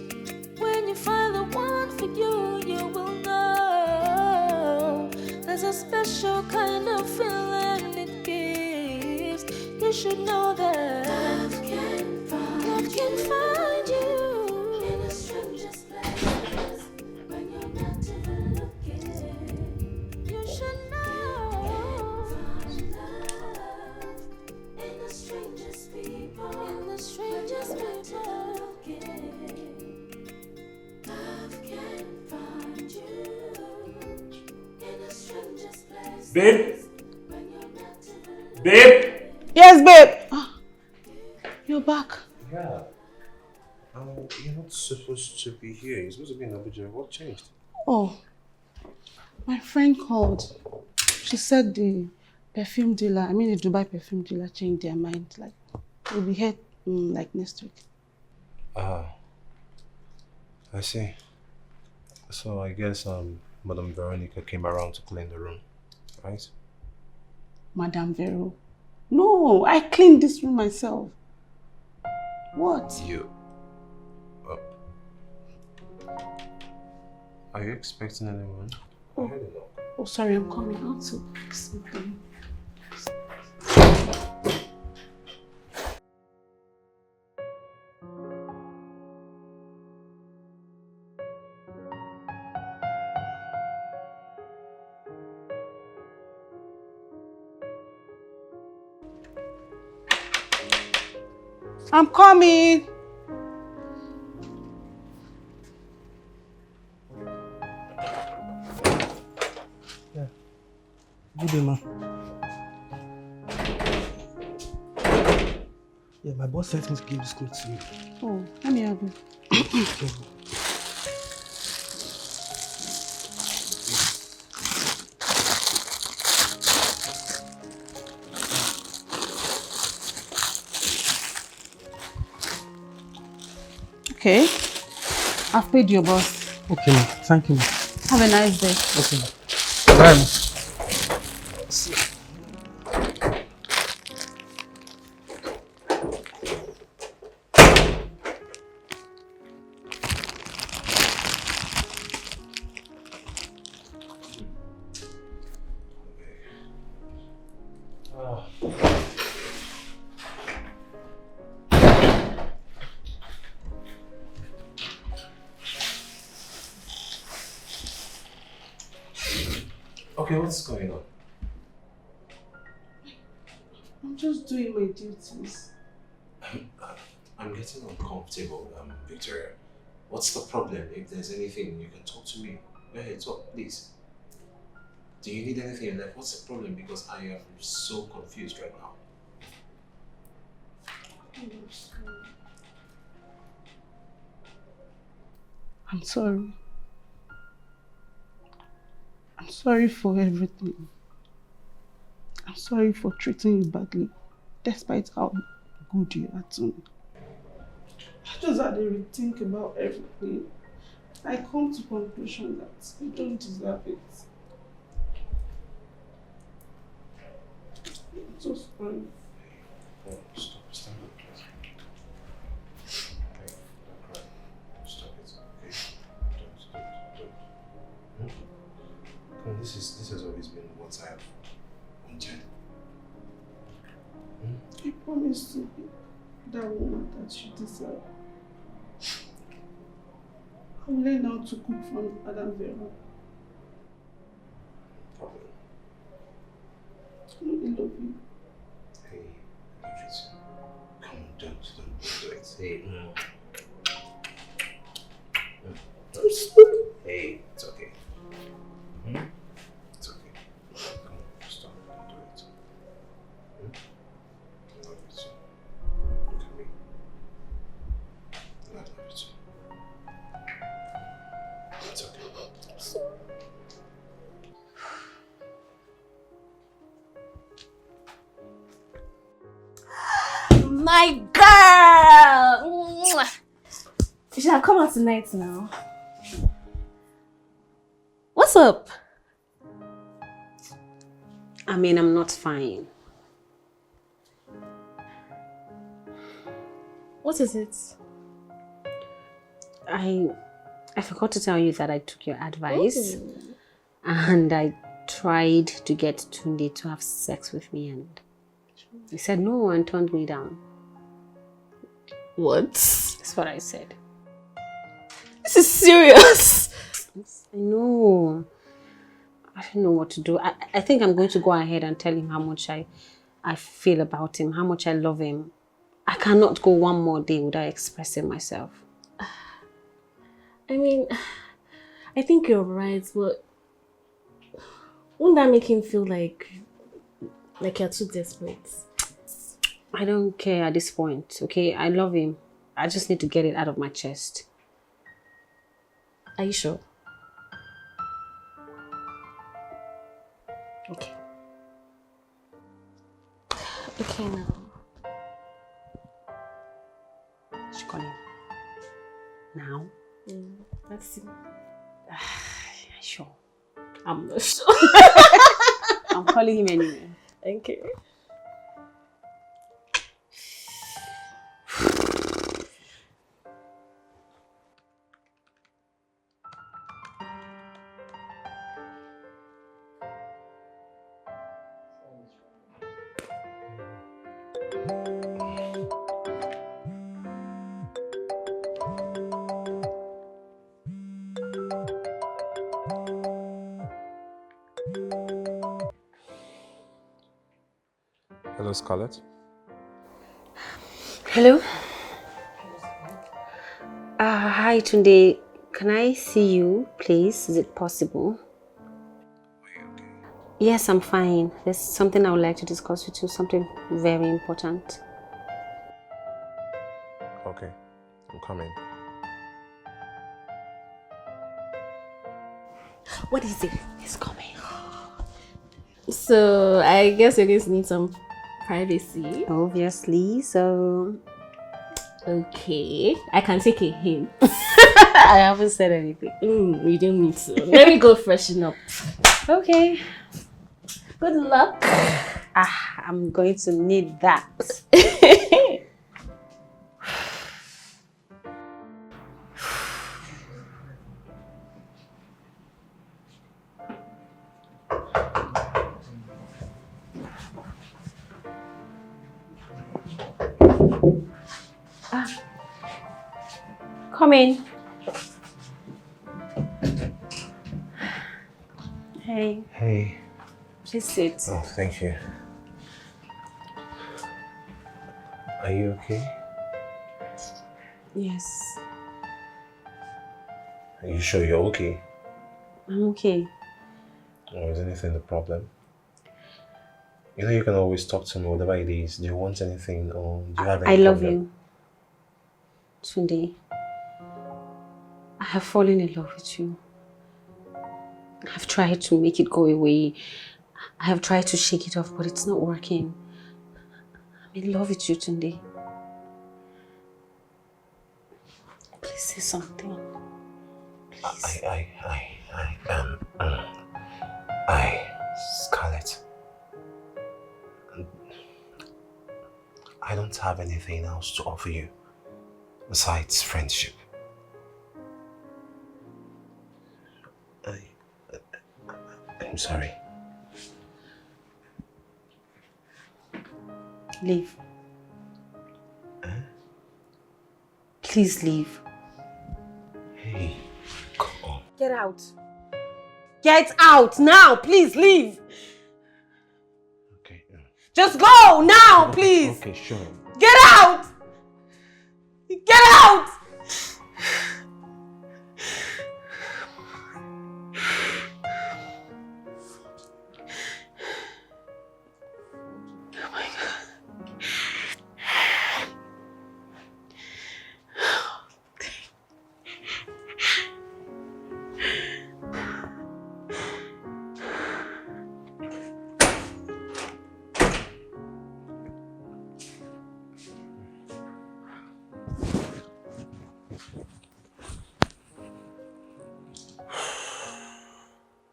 When you find the one for you, you will know. There's a special kind of feeling it gives. You should know that love can find you in a stranger's place when you're not even looking. You should know find love in a stranger's people. In the stranger's people looking. Love can find you in a stranger's place. Babe? When you're not even looking. Babe? Yes, babe. You're back. Yeah. You're not supposed to be here. You're supposed to be in Abuja. What changed? Oh, my friend called. She said the perfume dealer, the Dubai perfume dealer changed their mind. Like, we'll be here like next week. Ah, I see. So I guess Madam Veronica came around to clean the room, right? Madame Vero. No, I cleaned this room myself. What? You. Are you expecting anyone? I heard a knock. Oh, sorry, I'm coming out to pick something. I'm coming. Good day, ma. Yeah, my boss sent me to give this clothes to you. Oh, let me have it. Okay. I've paid your boss. Okay, ma. Thank you, ma. Have a nice day. Okay, ma. Bye, ma. Oh. Okay, what's going on? I'm just doing my duties. I'm getting uncomfortable, Victoria. What's the problem? If there's anything, you can talk to me. Go ahead, talk, please. Do you need anything in life? What's the problem? Because I am so confused right now. I'm sorry. I'm sorry for everything. I'm sorry for treating you badly, despite how good you are to me. I just had a rethink about everything. I come to conclusion that you don't deserve it. I'm so sorry. Oh, stop it, please. Hey, don't cry. Stop it, okay? Don't. Come on, this has always been what I have wanted. I promise to be that woman that you deserve. I will learn how to cook from Madam Vera. Problem. I really love you. Hey, I love you too. Come on, don't do it. Hey, I'm sorry. Hey, it's okay. It's okay. Come on, stop. Don't do it. I love you too. Look at me. I love you too. It's okay. I'm sorry. My girl! Mwah. You should have come out tonight now. What's up? I mean, I'm not fine. What is it? I forgot to tell you that I took your advice. And I tried to get Tunde to have sex with me, and he said no and turned me down. What? That's what I said. This is serious. I know. I don't know what to do. I think I'm going to go ahead and tell him how much I feel about him, how much I love him. I cannot go one more day without expressing myself. I mean, I think you're right, but wouldn't that make him feel like you're too desperate? I don't care at this point, okay? I love him. I just need to get it out of my chest. Are you sure? Okay. Okay, now. She's calling. Now? Let's see. Sure. I'm not sure. I'm calling him anyway. Okay. Hello, Scarlett. Hello? Hi, Tunde. Can I see you, please? Is it possible? Are you okay? Yes, I'm fine. There's something I would like to discuss with you, something very important. Okay, I'm coming. What is it? It's coming. So, I guess you're going to need some privacy. Obviously, so... Okay. I can take a hint. I haven't said anything. We don't need to. Let me go freshen up. Okay. Good luck. I'm going to need that. Come in. Hey. Hey. Please sit. Oh, thank you. Are you okay? Yes. Are you sure you're okay? I'm okay. Or is anything the problem? You know you can always talk to me, whatever it is. Do you want anything or do you have any I love problem? you. Tunde. I have fallen in love with you. I've tried to make it go away. I have tried to shake it off, but it's not working. I'm in love with you, Tunde. Please say something. Please. Scarlett. I don't have anything else to offer you besides friendship. I'm sorry. Leave. Please leave. Hey, come on. Get out. Get out now. Please leave. Okay. Just go now, please. Okay, sure. Get out. Get out.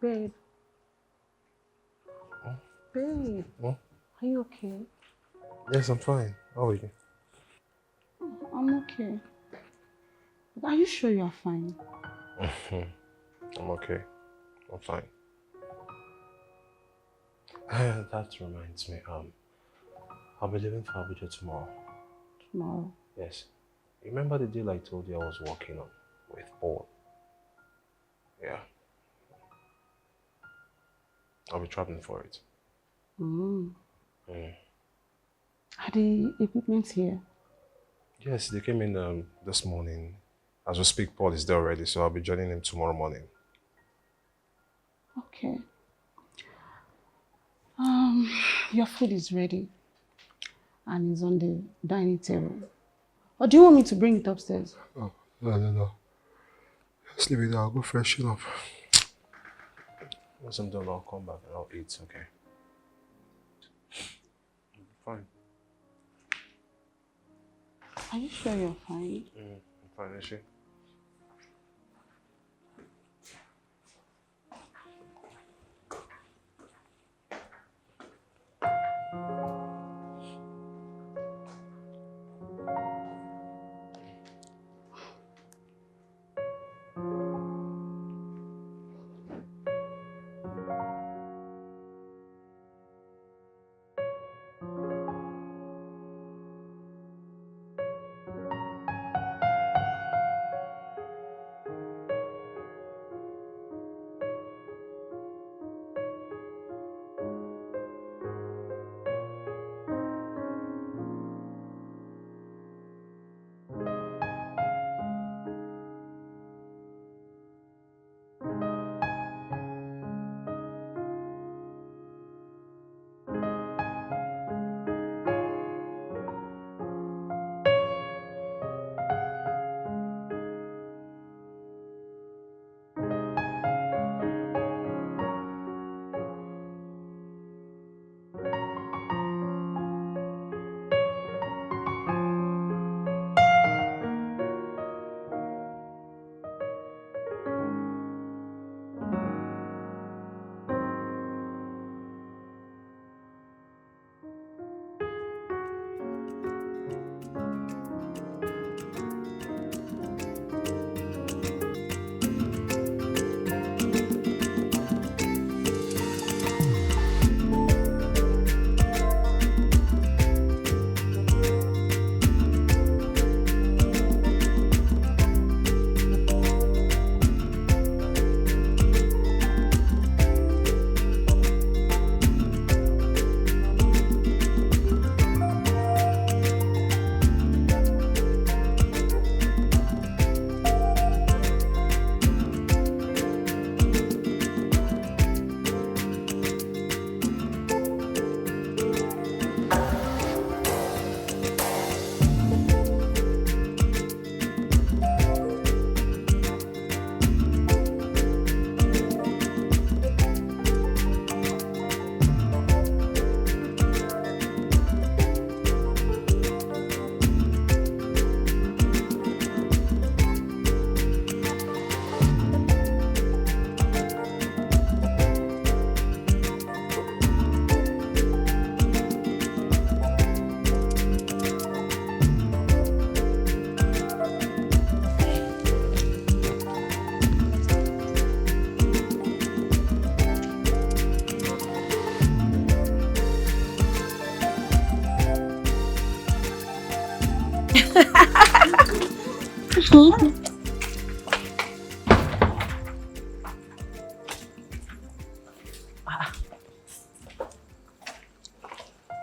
Babe. Babe. Huh? Are you okay? Yes, I'm fine. How are you? I'm okay. Are you sure you're fine? I'm okay. I'm fine. That reminds me, I'll be leaving for Abuja tomorrow. Tomorrow? Yes. You remember the deal I told you I was working on with Paul? Yeah. I'll be traveling for it. Are the equipment here? Yes, they came in this morning. As we speak, Paul is there already, so I'll be joining him tomorrow morning. Okay. Your food is ready and it's on the dining table. Or do you want me to bring it upstairs? Oh, no. Just leave it there. I'll go freshen up. Once I'm done, I'll come back and I'll eat, okay? Fine. Are you sure you're fine? I'm fine, is she?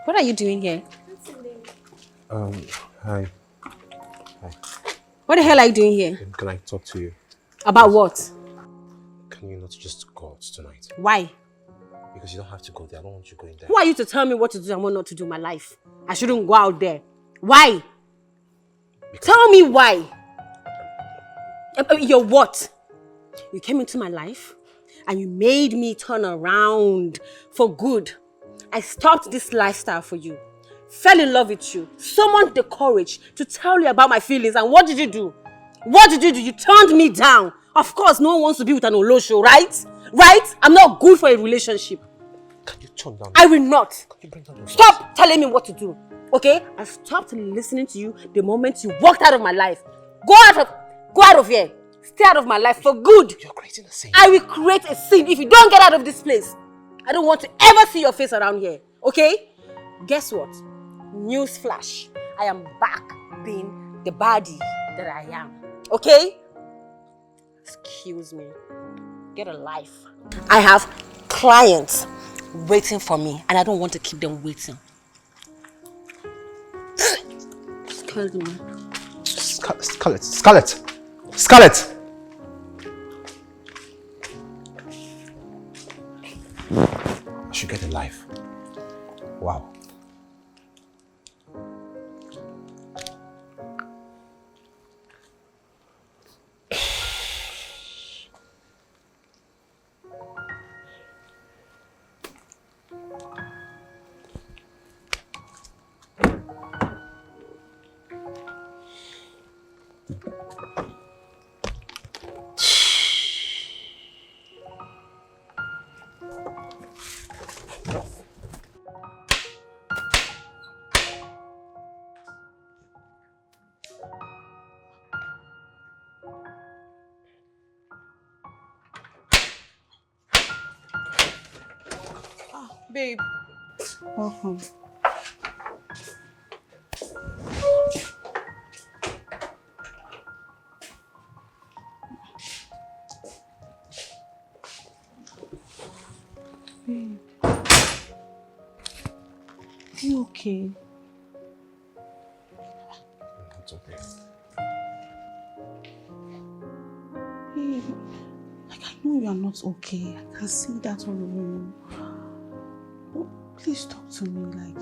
What are you doing here? Hi. What the hell are you doing here? Can I talk to you? About what? Can you not just go out tonight? Why? Because you don't have to go there. I don't want you going there. Who are you to tell me what to do and what not to do in my life? I shouldn't go out there. Why? Tell me why. You're what? You came into my life and you made me turn around for good. I stopped this lifestyle for you. Fell in love with you. Summoned the courage to tell you about my feelings. And what did you do? What did you do? You turned me down. Of course, no one wants to be with an Olosho, right? Right? I'm not good for a relationship. Can you turn down? I will not. Can you bring down your Stop telling me what to do. Okay? I stopped listening to you the moment you walked out of my life. Go out of here. Stay out of my life for good. You're creating a scene. I will create a scene if you don't get out of this place. I don't want to ever see your face around here. Okay? Guess what? Newsflash. I am back being the baddie that I am. Okay? Excuse me. Get a life. I have clients waiting for me and I don't want to keep them waiting. Excuse me. Scarlett! I should get a life. Wow. Babe. Welcome. Babe. Are you okay? It's okay. Babe, like I know you are not okay. I can see that all over you. But please talk to me, like,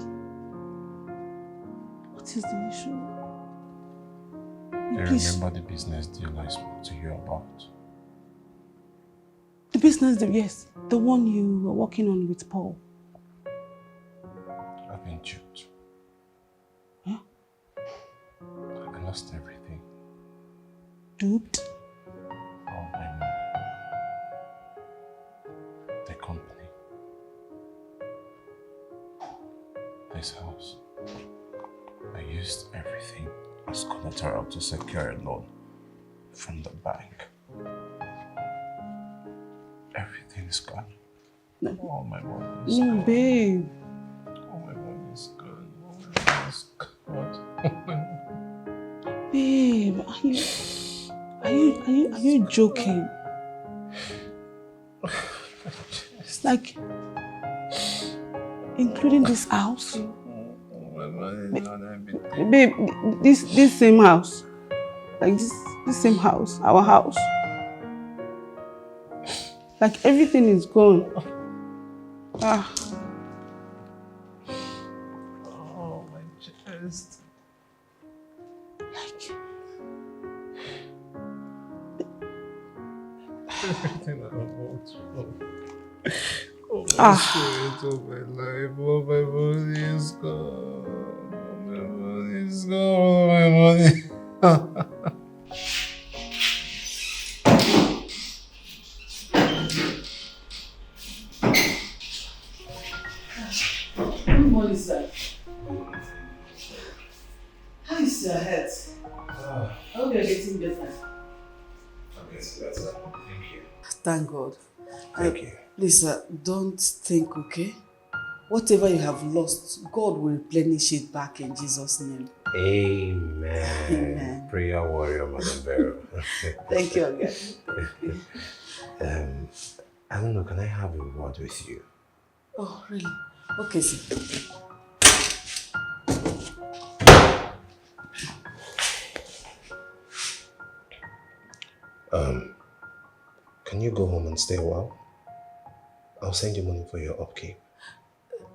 what is the issue? I remember the business deal I spoke to you about. The business deal, yes. The one you were working on with Paul. I've been duped. Huh? I lost everything. Duped? All my money. The company. This house. I used everything as collateral to secure a loan from the bank. Everything is gone. All my money is gone. Babe. All my money is gone. All my money is gone. Babe, are you joking? Like, including this house? My money is not everything. Babe, this same house. Like this same house, our house. Like everything is gone. Ah. Oh, my chest. Like everything I worked for. Oh, my spirit of my life. Oh, my money is gone. Oh, my money is gone. Oh, my money. Good morning, sir. How is your health? I hope you're getting better. I'm getting better. Thank you. Thank God. Thank you. Please, don't think, okay? Whatever you have lost, God will replenish it back in Jesus' name. Amen. Amen. Prayer warrior, Madam Vero. Thank you again. I don't know, can I have a word with you? Oh, really? Okay, sir. Can you go home and stay a while? I'll send you money for your upkeep.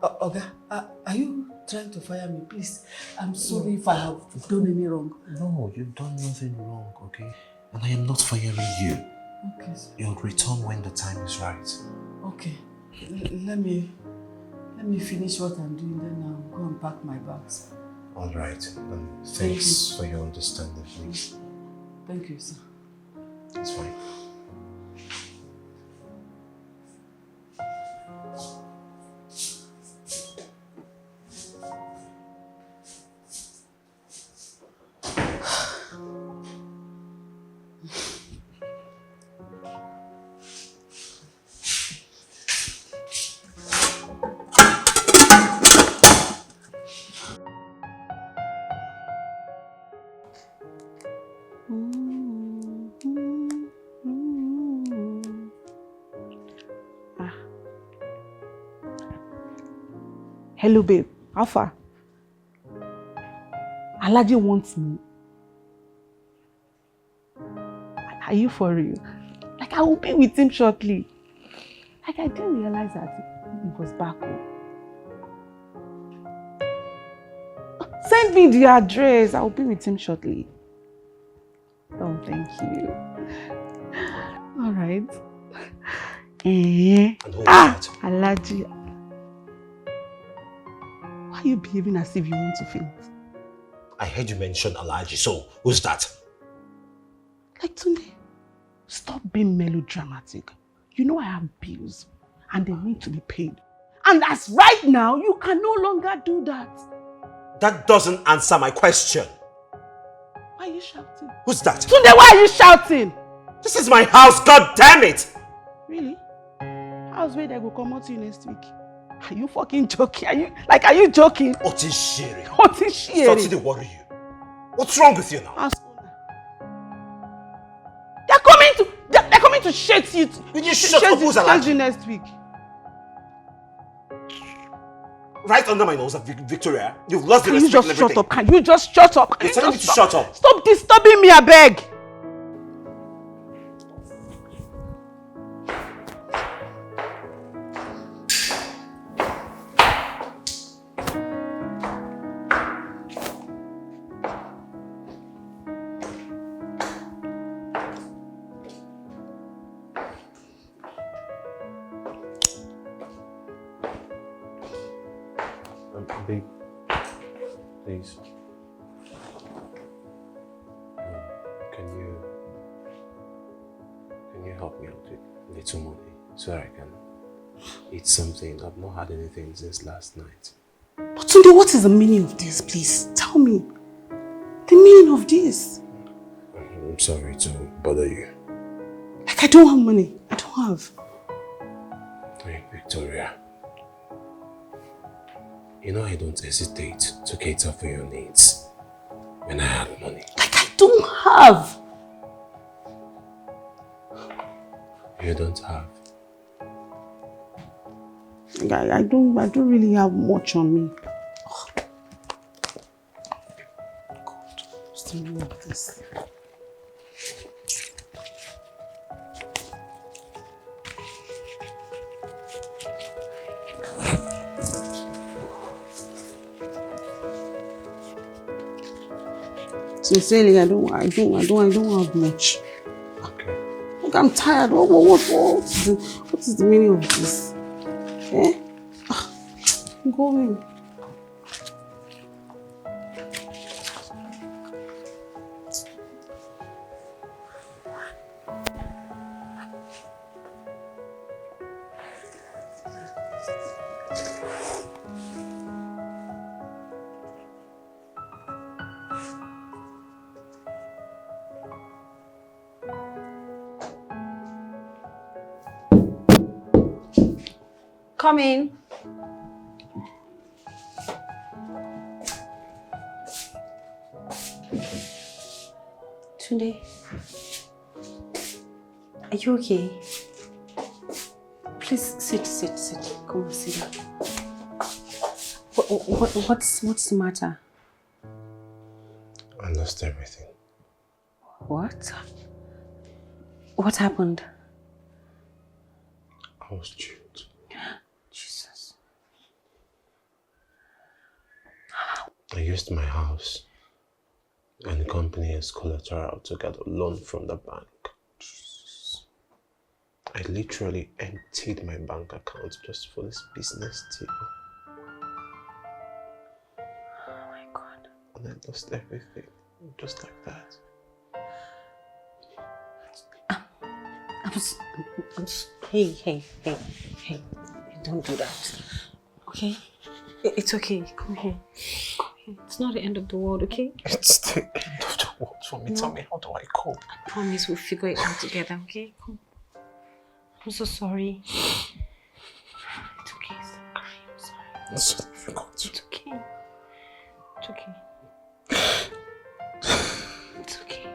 Okay, are you trying to fire me? Please, I'm sorry if I have done any wrong. No, you've done nothing wrong, okay? And I am not firing you. Okay, sir. You'll return when the time is right. Okay, let me finish what I'm doing, then I'll go and pack my bags. All right. Thanks for your understanding, please. Thank you, sir. It's fine. Hello, babe. How far? Alaji wants me. Are you for real? Like, I will be with him shortly. Like, I didn't realize that he was back home. Send me the address. I will be with him shortly. Oh, thank you. All right. And who was that? Alaji. Why are you behaving as if you want to faint? I heard you mention Alaji, so who's that? Like, Tunde, stop being melodramatic. You know I have bills and they need to be paid. And as right now, you can no longer do that. That doesn't answer my question. Why are you shouting? Who's that? Tunde, why are you shouting? This is my house, god damn it! Really? How's where they go come out to you next week? Are you fucking joking? Are you joking? What is sharing? What is sharing? Stop to worry you. What's wrong with you now? They're coming to shake you. Will you shut up, who's Alaji? You next week. Right under my nose, Victoria. You've lost the respect and everything. Shut up? Can you just shut up? You're telling me to shut up. Stop disturbing me, I beg. Babe, please. Can you help me out with a little money so I can eat something? I've not had anything since last night. But Tunde, what is the meaning of this, please? Tell me. The meaning of this. I'm sorry to bother you. Like, I don't have money. I don't have. Hey, Victoria. You know I don't hesitate to cater for your needs when I have money. Like, I don't have. You don't have. I don't really have much on me. Oh. God, what's the meaning of this? Sincerely, I don't have much. Okay. Like, I'm tired. What is the meaning of this? Eh? I'm going. Come in. Tunde, are you okay? Please sit. Come on, sit down. What's the matter? I lost everything. What? What happened? I was duped. Jesus. I used my house and the company as collateral to get a loan from the bank. I literally emptied my bank account just for this business deal. Oh my God. And I lost everything, just like that. Hey, don't do that, okay? It's okay, come here. It's not the end of the world, okay? It's the end of the world for me. No. Tell me, how do I cope? I promise we'll figure it out together, okay? Come. I'm so sorry. It's okay, stop crying, I'm sorry. That's so difficult. It's okay. It's okay. It's okay.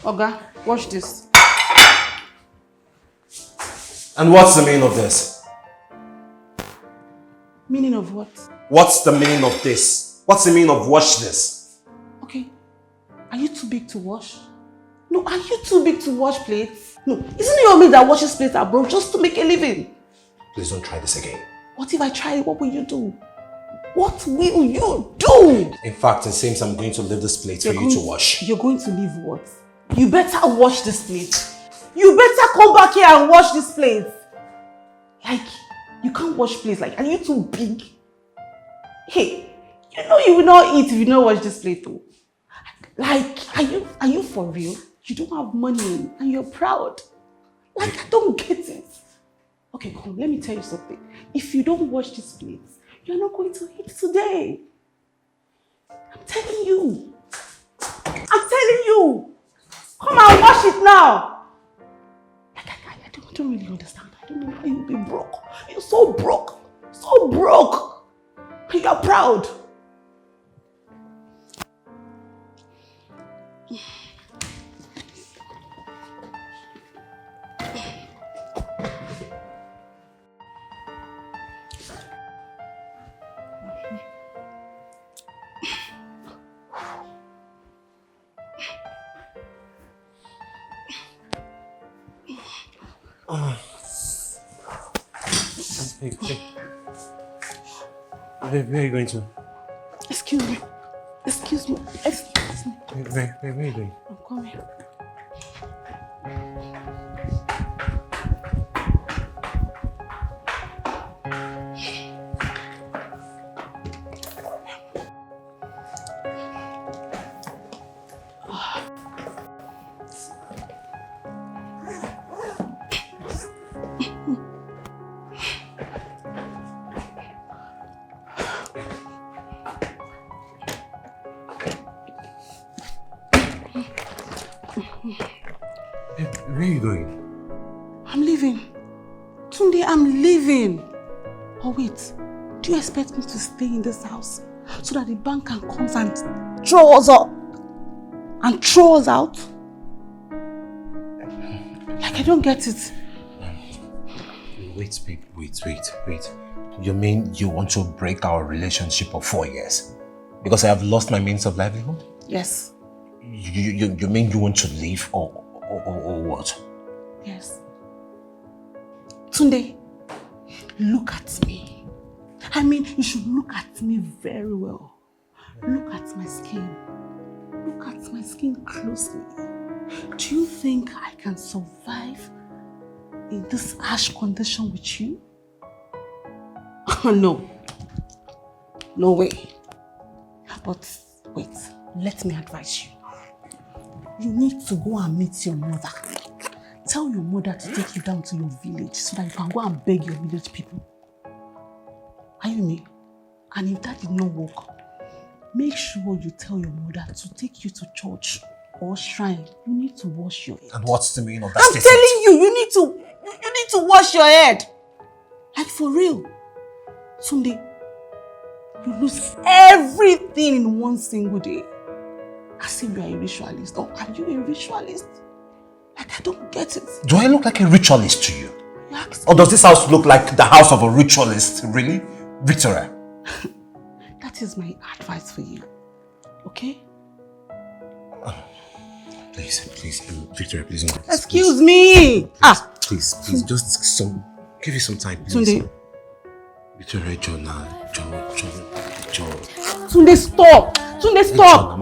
Oga, watch this. And what's the meaning of this? Meaning of what? What's the meaning of this? What's the meaning of watch this? Okay. Are you too big to wash? No, are you too big to wash plates? No, isn't it your mate that washes plates abroad just to make a living? Please don't try this again. What if I try it? What will you do? What will you do? In fact, it seems I'm going to leave this plate for you to wash. You're going to leave what? You better wash this plate. You better come back here and wash this plate. Like, you can't wash plates. Like, are you too big? Hey, you know you will not eat if you don't wash this plate too. Like, are you for real? You don't have money and you're proud. Like, I don't get it. Okay, come, let me tell you something. If you don't wash this plate, you're not going to eat today. I'm telling you. I'm telling you. Come and wash it now. Like, I don't really understand. I don't know why you'll be broke. You're so broke. So broke. And you're proud. Hey, where are you going to? Excuse me. Excuse me. Where are you going? I'm coming. Where are you going? I'm leaving. Tunde, I'm leaving. Oh wait, do you expect me to stay in this house so that the bank can come and throw us up and throw us out? Like, I don't get it. Wait, babe, wait. You mean you want to break our relationship of 4 years? Because I have lost my means of livelihood? Yes. You mean you want to leave or what? Yes. Tunde, look at me. I mean, you should look at me very well. Look at my skin. Look at my skin closely. Do you think I can survive in this harsh condition with you? No. No way. But wait, let me advise you. You need to go and meet your mother. Tell your mother to take you down to your village so that you can go and beg your village people. Are you me? And if that did not work, make sure you tell your mother to take you to church or shrine, you need to wash your head. And what's the meaning of that I'm statement? telling you, you need to wash your head. Like for real. Sunday, you lose everything in one single day. As if you are a ritualist. Or are you a ritualist? Like, I don't get it. Do I look like a ritualist to you? Or does this house look like the house of a ritualist? Really? Victoria? That is my advice for you. Okay? Please, Victoria, please. Excuse me! Please, just give you some time, please. Sunday. Victoria, John. Sunday, stop! Sunday, stop!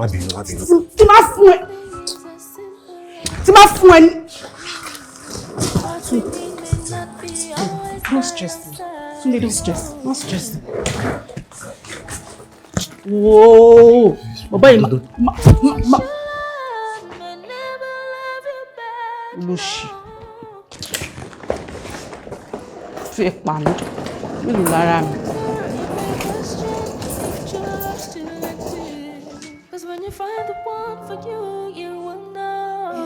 Don't stress me. Sunday, don't stress. Don't stress me. Whoa! Baba, Lushi. Fẹ́ pa mí. Mélòó lára mi. Cause when you find the one for you, you will know.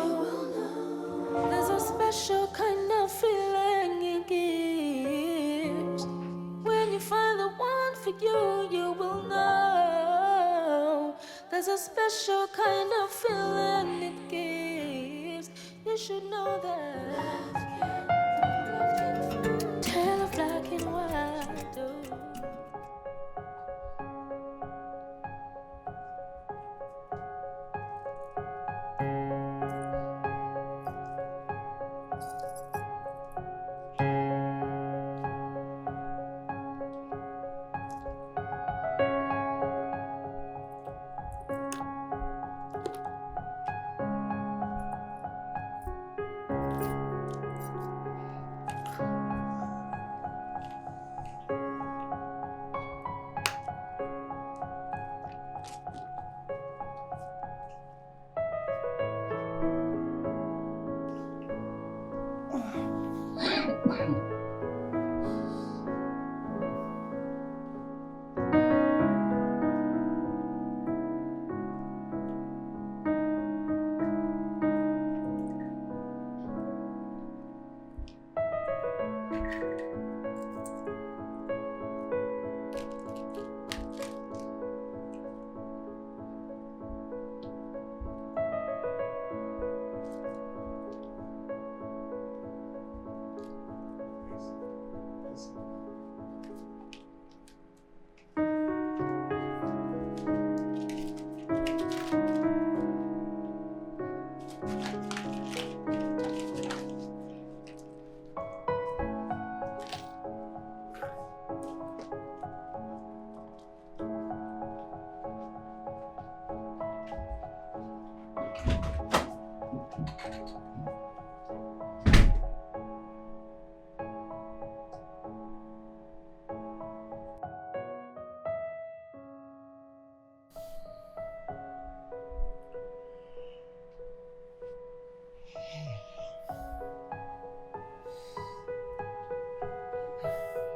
There's a special kind of feeling it gives. When you find the one for you, you will know. There's a special kind of feeling it gives. You should know that. Tale of black and white. Oh.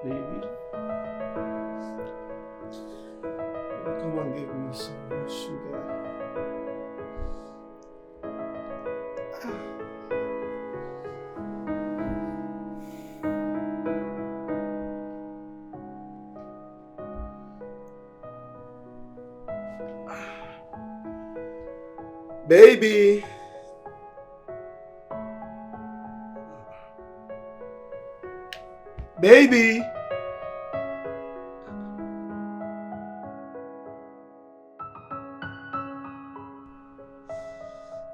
Baby, come and give me some more sugar. Baby. Baby.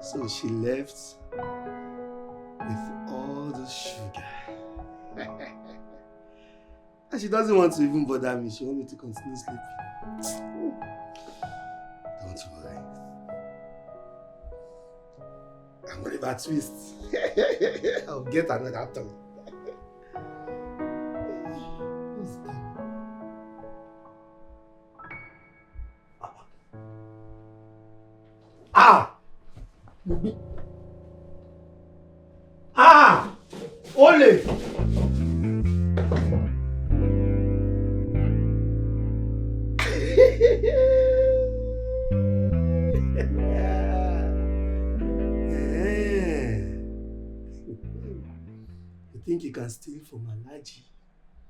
So she left with all the sugar. And she doesn't want to even bother me. She wants me to continue sleeping. Don't worry. I'm worried about twist. I'll get another tongue. Ole! think you can steal from Alaji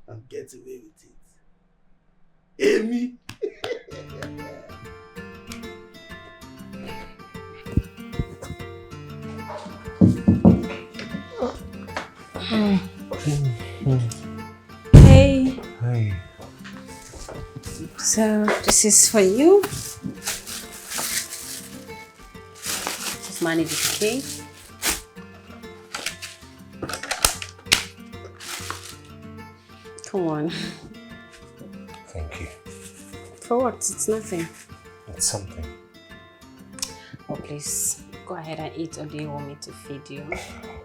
and get away with it? Amy! Hey. Hi. So this is for you. Just manage it, okay? Come on. Thank you. For what? It's nothing. It's something. Oh, please. Go ahead and eat, or do you want me to feed you?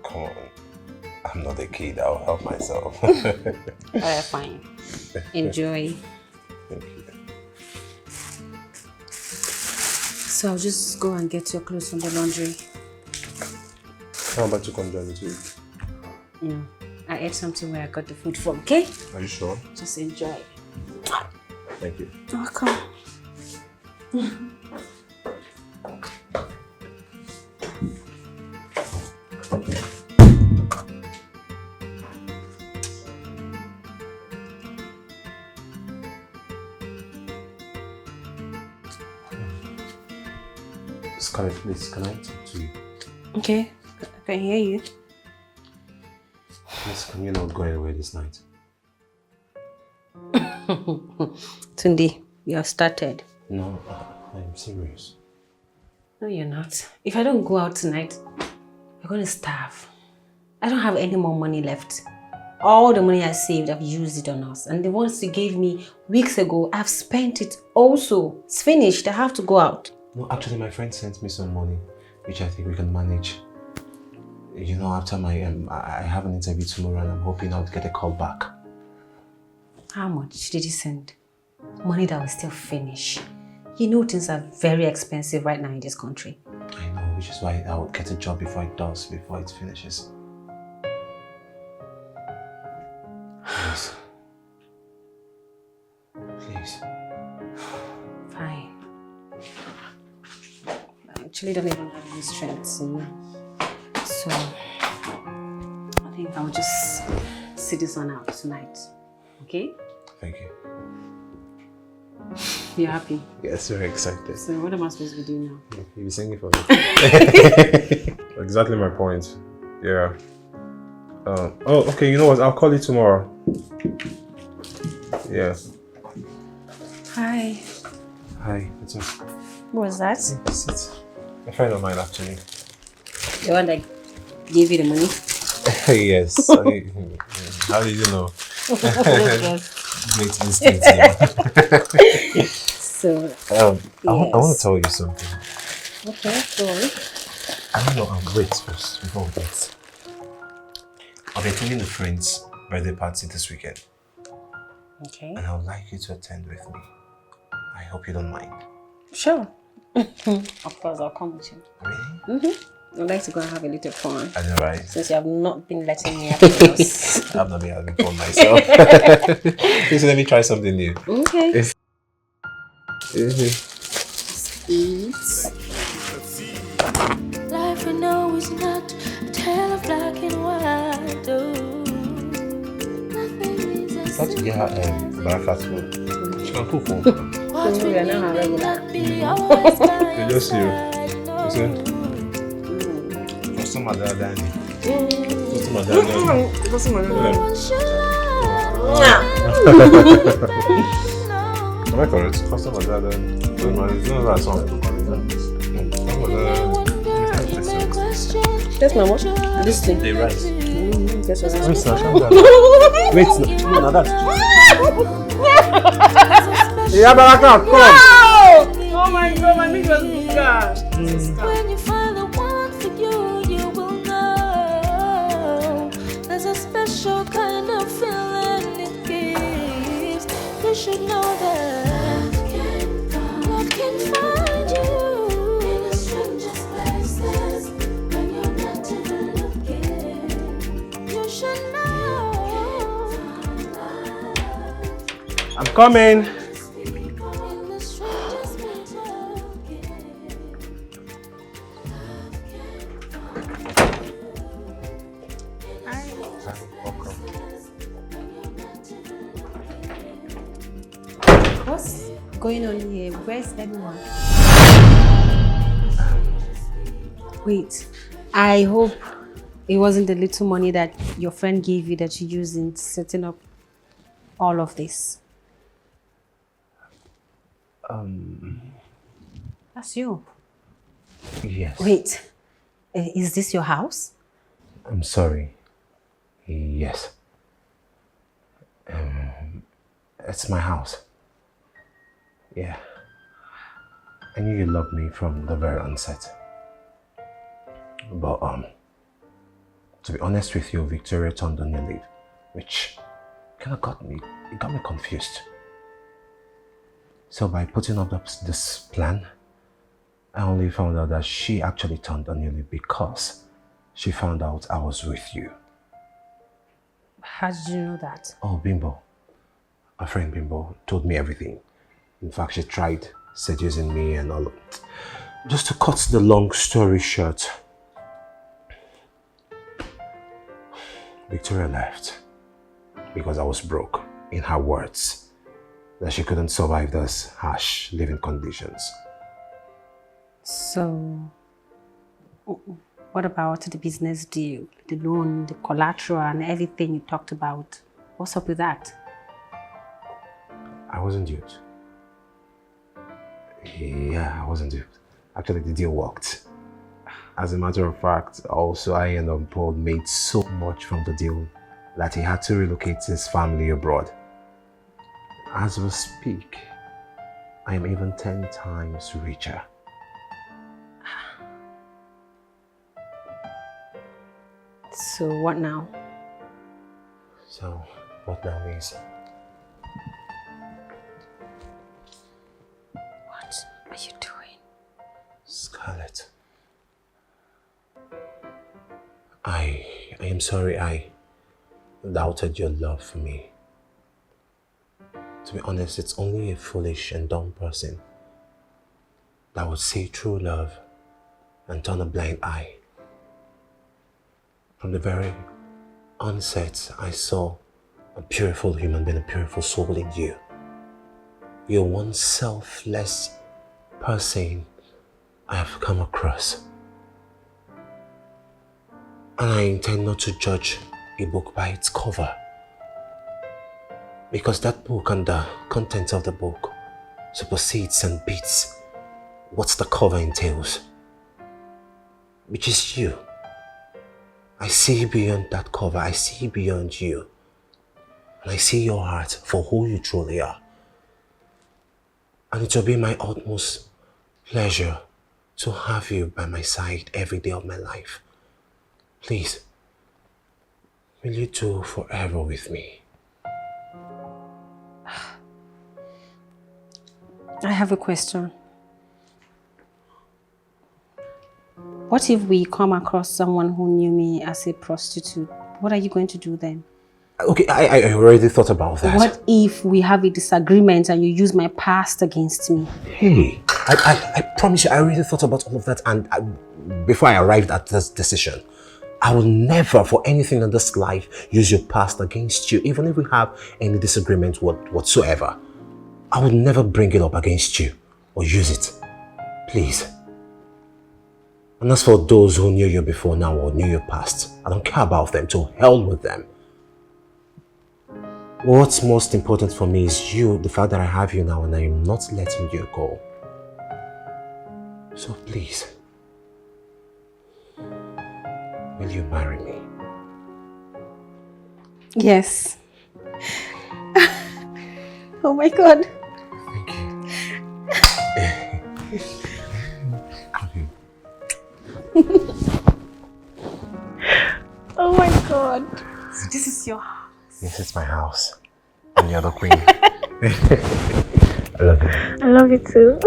Come on. I'm not a kid. I'll help myself. Alright, fine. Enjoy. Thank you. So I'll just go and get your clothes from the laundry. How about you come join me too? No. I ate something where I got the food from, okay? Are you sure? Just enjoy. Thank you. Welcome. Scarlett, please, can I talk to you? Okay, I can hear you. Please, can you not go anywhere this night? Tunde, you have started. No, I'm serious. No, you're not. If I don't go out tonight, you're going to starve. I don't have any more money left. All the money I saved, I've used it on us. And the ones you gave me weeks ago, I've spent it also. It's finished. I have to go out. No, actually, my friend sent me some money, which I think we can manage. You know, after I have an interview tomorrow and I'm hoping I'll get a call back. How much did he send? Money that will still finish. You know things are very expensive right now in this country. I know, which is why I will get a job before it finishes. Please. Please. Fine. I actually don't even have any strength, you know? So, I think I'll just sit this one out tonight. Okay? Thank you. You're happy? Yes, very excited. So what am I supposed to be doing now? You'll be singing for me. Exactly my point. Yeah. Oh, okay, you know what? I'll call you tomorrow. Yeah. Hi. Hi, what's up? What was that? Sit. A friend of mine, actually. The one that gave you the money? Yes. How did you know? Great instinct. So, yes. I want to tell you something. Okay, go on. I don't know, wait first, before we get. I'll be attending a friend's birthday party this weekend. Okay. And I would like you to attend with me. I hope you don't mind. Sure. Of course, I'll come with you. Really? Mm-hmm. I'd like to go and have a little fun. I know, right? Since you have not been letting me have else. I've not been having fun myself. Please let me try something new. Okay. Eat. Life we know is not a tale of black and white. Oh, nothing is as Let's get her breakfast food. She can cook for what we are not may regular. not be always by You your just you. side, no. You see? Customer Dada. Customer Dada. No one should Am I correct? Customer Dada. It's not that song. That's my what? This thing. They rise. That's what Wait, no, that's yeah, Baraka, come. Oh my god, my meat was bigger. When you find the one for you, you will know. There's a special kind of feeling it gives. You should know that love can find you in the strangest places when you're not even looking. You should know. I'm coming. In the strangest places. What's going on here? Where's everyone? Wait, I hope it wasn't the little money that your friend gave you that you used in setting up all of this. That's you. Yes. Wait, is this your house? I'm sorry. Yes. It's my house. Yeah. I knew you loved me from the very onset. But, to be honest with you, Victoria turned on your leave, which kind of got me confused. So by putting up this plan, I only found out that she actually turned on your leave because she found out I was with you. How did you know that? Oh, Bimbo. My friend Bimbo told me everything. In fact, she tried seducing me and all of it. Just to cut the long story short, Victoria left because I was broke, in her words, that she couldn't survive those harsh living conditions. So, what about the business deal, the loan, the collateral and everything you talked about? What's up with that? I wasn't duped. Yeah, I wasn't duped. Actually, the deal worked. As a matter of fact, also I and Paul made so much from the deal that he had to relocate his family abroad. As we speak, I am even 10 times richer. So what now? So, what now is? What are you doing? Scarlett. I am sorry I doubted your love for me. To be honest, it's only a foolish and dumb person that would see true love and turn a blind eye. From the very onset, I saw a beautiful human being, a beautiful soul in you. You're one selfless person I have come across. And I intend not to judge a book by its cover. Because that book and the contents of the book supersedes and beats what the cover entails. Which is you. I see beyond that cover, I see beyond you. And I see your heart for who you truly are. And it will be my utmost pleasure to have you by my side every day of my life. Please, will you do forever with me? I have a question. What if we come across someone who knew me as a prostitute? What are you going to do then? Okay, I already thought about that. What if we have a disagreement and you use my past against me? Hey, I promise you, I already thought about all of that, and before I arrived at this decision, I will never, for anything in this life, use your past against you, even if we have any disagreement whatsoever. I will never bring it up against you or use it. Please. And as for those who knew you before now or knew your past, I don't care about them. To hell with them. What's most important for me is you, the fact that I have you now and I am not letting you go. So please, will you marry me? Yes. Oh my God. Thank you. Oh my God. This is your house. Yes, it's my house. And you're the queen. I love you. I love you too.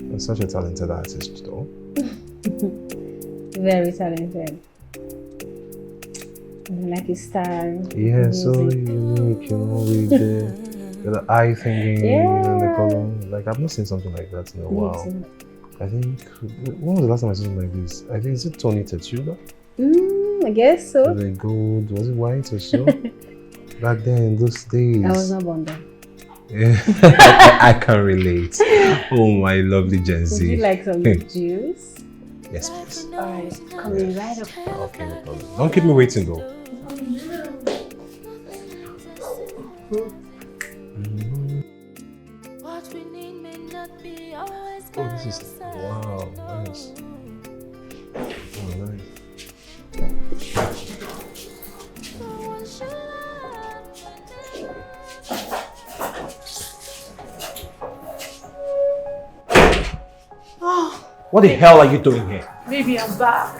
You're such a talented artist, though. Very talented. I like his style. Yeah, so unique, you know, with the eye thinking and the color. Like, I've not seen something like that in a while. Too. I think, when was the last time I saw something like this? I think, is it Tony Tetuda? I guess so. Was it gold? Was it white or so? Back then, those days. I was not born then. Yeah. I can relate. Oh, my lovely Gen Z. Would you like some juice? Yes, please. Alright, coming right up. Okay, no problem. Don't keep me waiting though. Oh, this is wow, nice. Oh, nice. What the hell are you doing here? Baby, I'm back.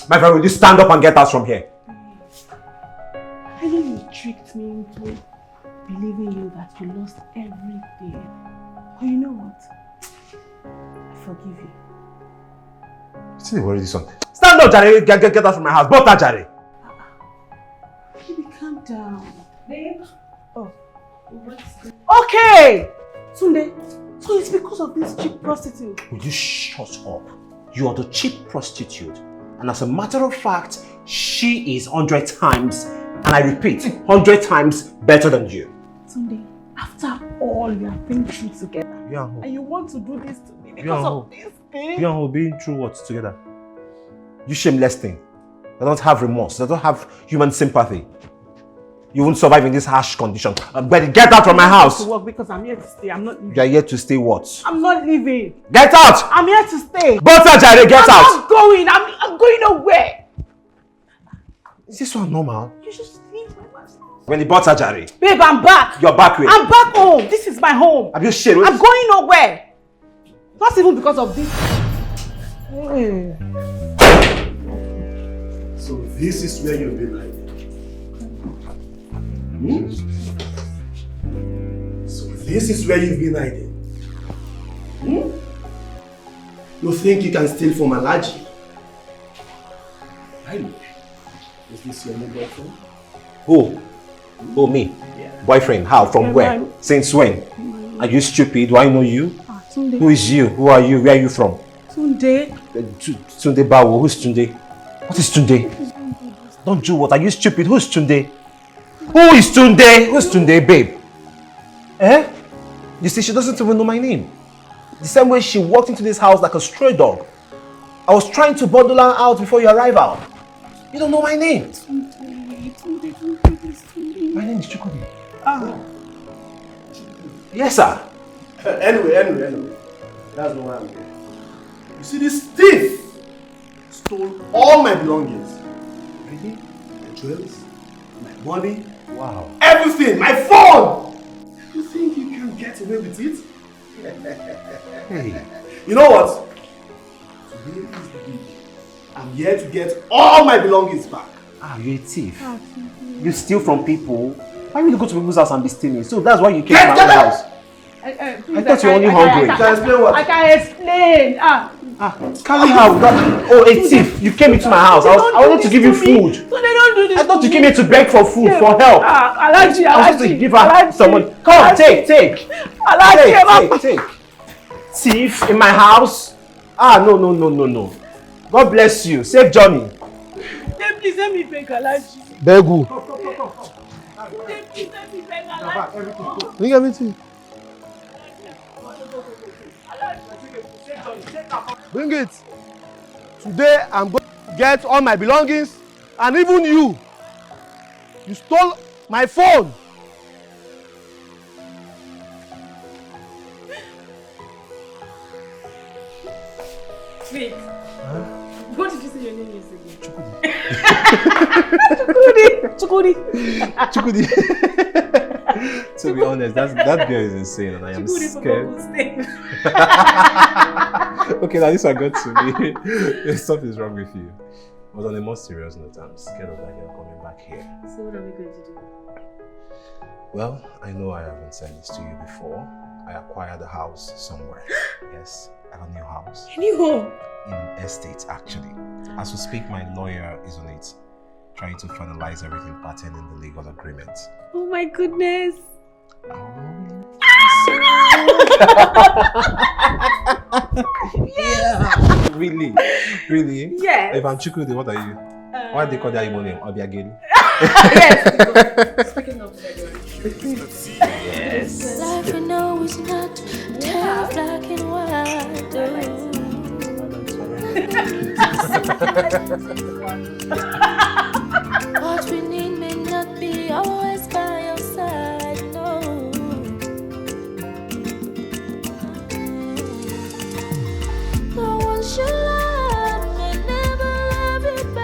My friend, will you stand up and get us from here? I know you tricked me into believing you that you lost everything. But you know what? I forgive you. See, where is this one? Stand up, Jare. Get us from my house. Butter, Jare. Baby, calm down. Babe? Oh. Okay! Tunde, so it's because of this cheap prostitute. Will you shut up? You are the cheap prostitute. And as a matter of fact, she is 100 times, and I repeat, 100 times better than you. Tunde, after all we have been through together, and you want to do this to me because of this thing? You and who being through what together? You shameless thing. They don't have remorse. They don't have human sympathy. You won't survive in this harsh condition. But get out from my house. To work because I'm here to stay. I'm not leaving. You are here to stay what? I'm not leaving. Get out! I'm here to stay. Butter, Jare, get out! I'm not going. I'm going nowhere. Is this one normal? You just leave my house. When the butter, Jare. Babe, I'm back. You're back with. I'm back home. This is my home. Have you shit? I'm going nowhere. Not even because of this. So this is where you'll be like. So this is where you've been hiding. You think you can steal from Alaji? I know. Is this your new boyfriend? Who? Oh, me? Yeah. Boyfriend? How? From where? Since when? Are you stupid? Do I know you? Who is you? Who are you? Where are you from? Tunde. Tunde Bawo. Who's Tunde? What is Tunde? Don't do what? Are you stupid? Who's Tunde? Who is Tunde? Who's Tunde, babe? Eh? You see, she doesn't even know my name. The same way she walked into this house like a stray dog. I was trying to bundle her out before your arrival. You don't know my name. My name is Chukudi. Yes, sir. Anyway. That's not why I'm here. You see, this thief stole all my belongings. Really? My jewels, my money. Wow. Everything! My phone! You think you can get away with it? Hey. You know what? Today is the day. I'm here to get all my belongings back. Ah, you're a thief. You steal from people. Why will you go to people's house and be stealing? So that's why you came to my house. I thought you were only hungry. You can explain what? I can explain. Carry her. Oh, a thief. You came into my house. I wanted to give you food. So they don't do this. I thought you came here to beg for food, for help. Alaji. I was supposed to give her some money. Come on, take. Take. Thief in my house? No. God bless you. Safe journey. Please let me beg Alaji. Begu. Please let me beg Alaji. Bring everything. Bring it. Today I'm going to get all my belongings and even you. You stole my phone. Wait. What did you say your name is again? Chukudi. To be honest, that girl is insane and I am scared. Okay, now this one got to me. Something's wrong with you. But on a more serious note, I'm scared of that girl coming back here. So what are we going to do? Well, I know I haven't said this to you before. I acquired a house somewhere. Yes, a new house. A new home? In an estate, actually. As we speak, my lawyer is on it, trying to finalize everything pertaining the legal agreement. Oh my goodness! Yeah. Really? Really? Yes. If I'm Chukwudi, what are you? Why do they call their Igbo name? Obiageli? Yes. Speaking of Yes. Life I know is not tough, black and white.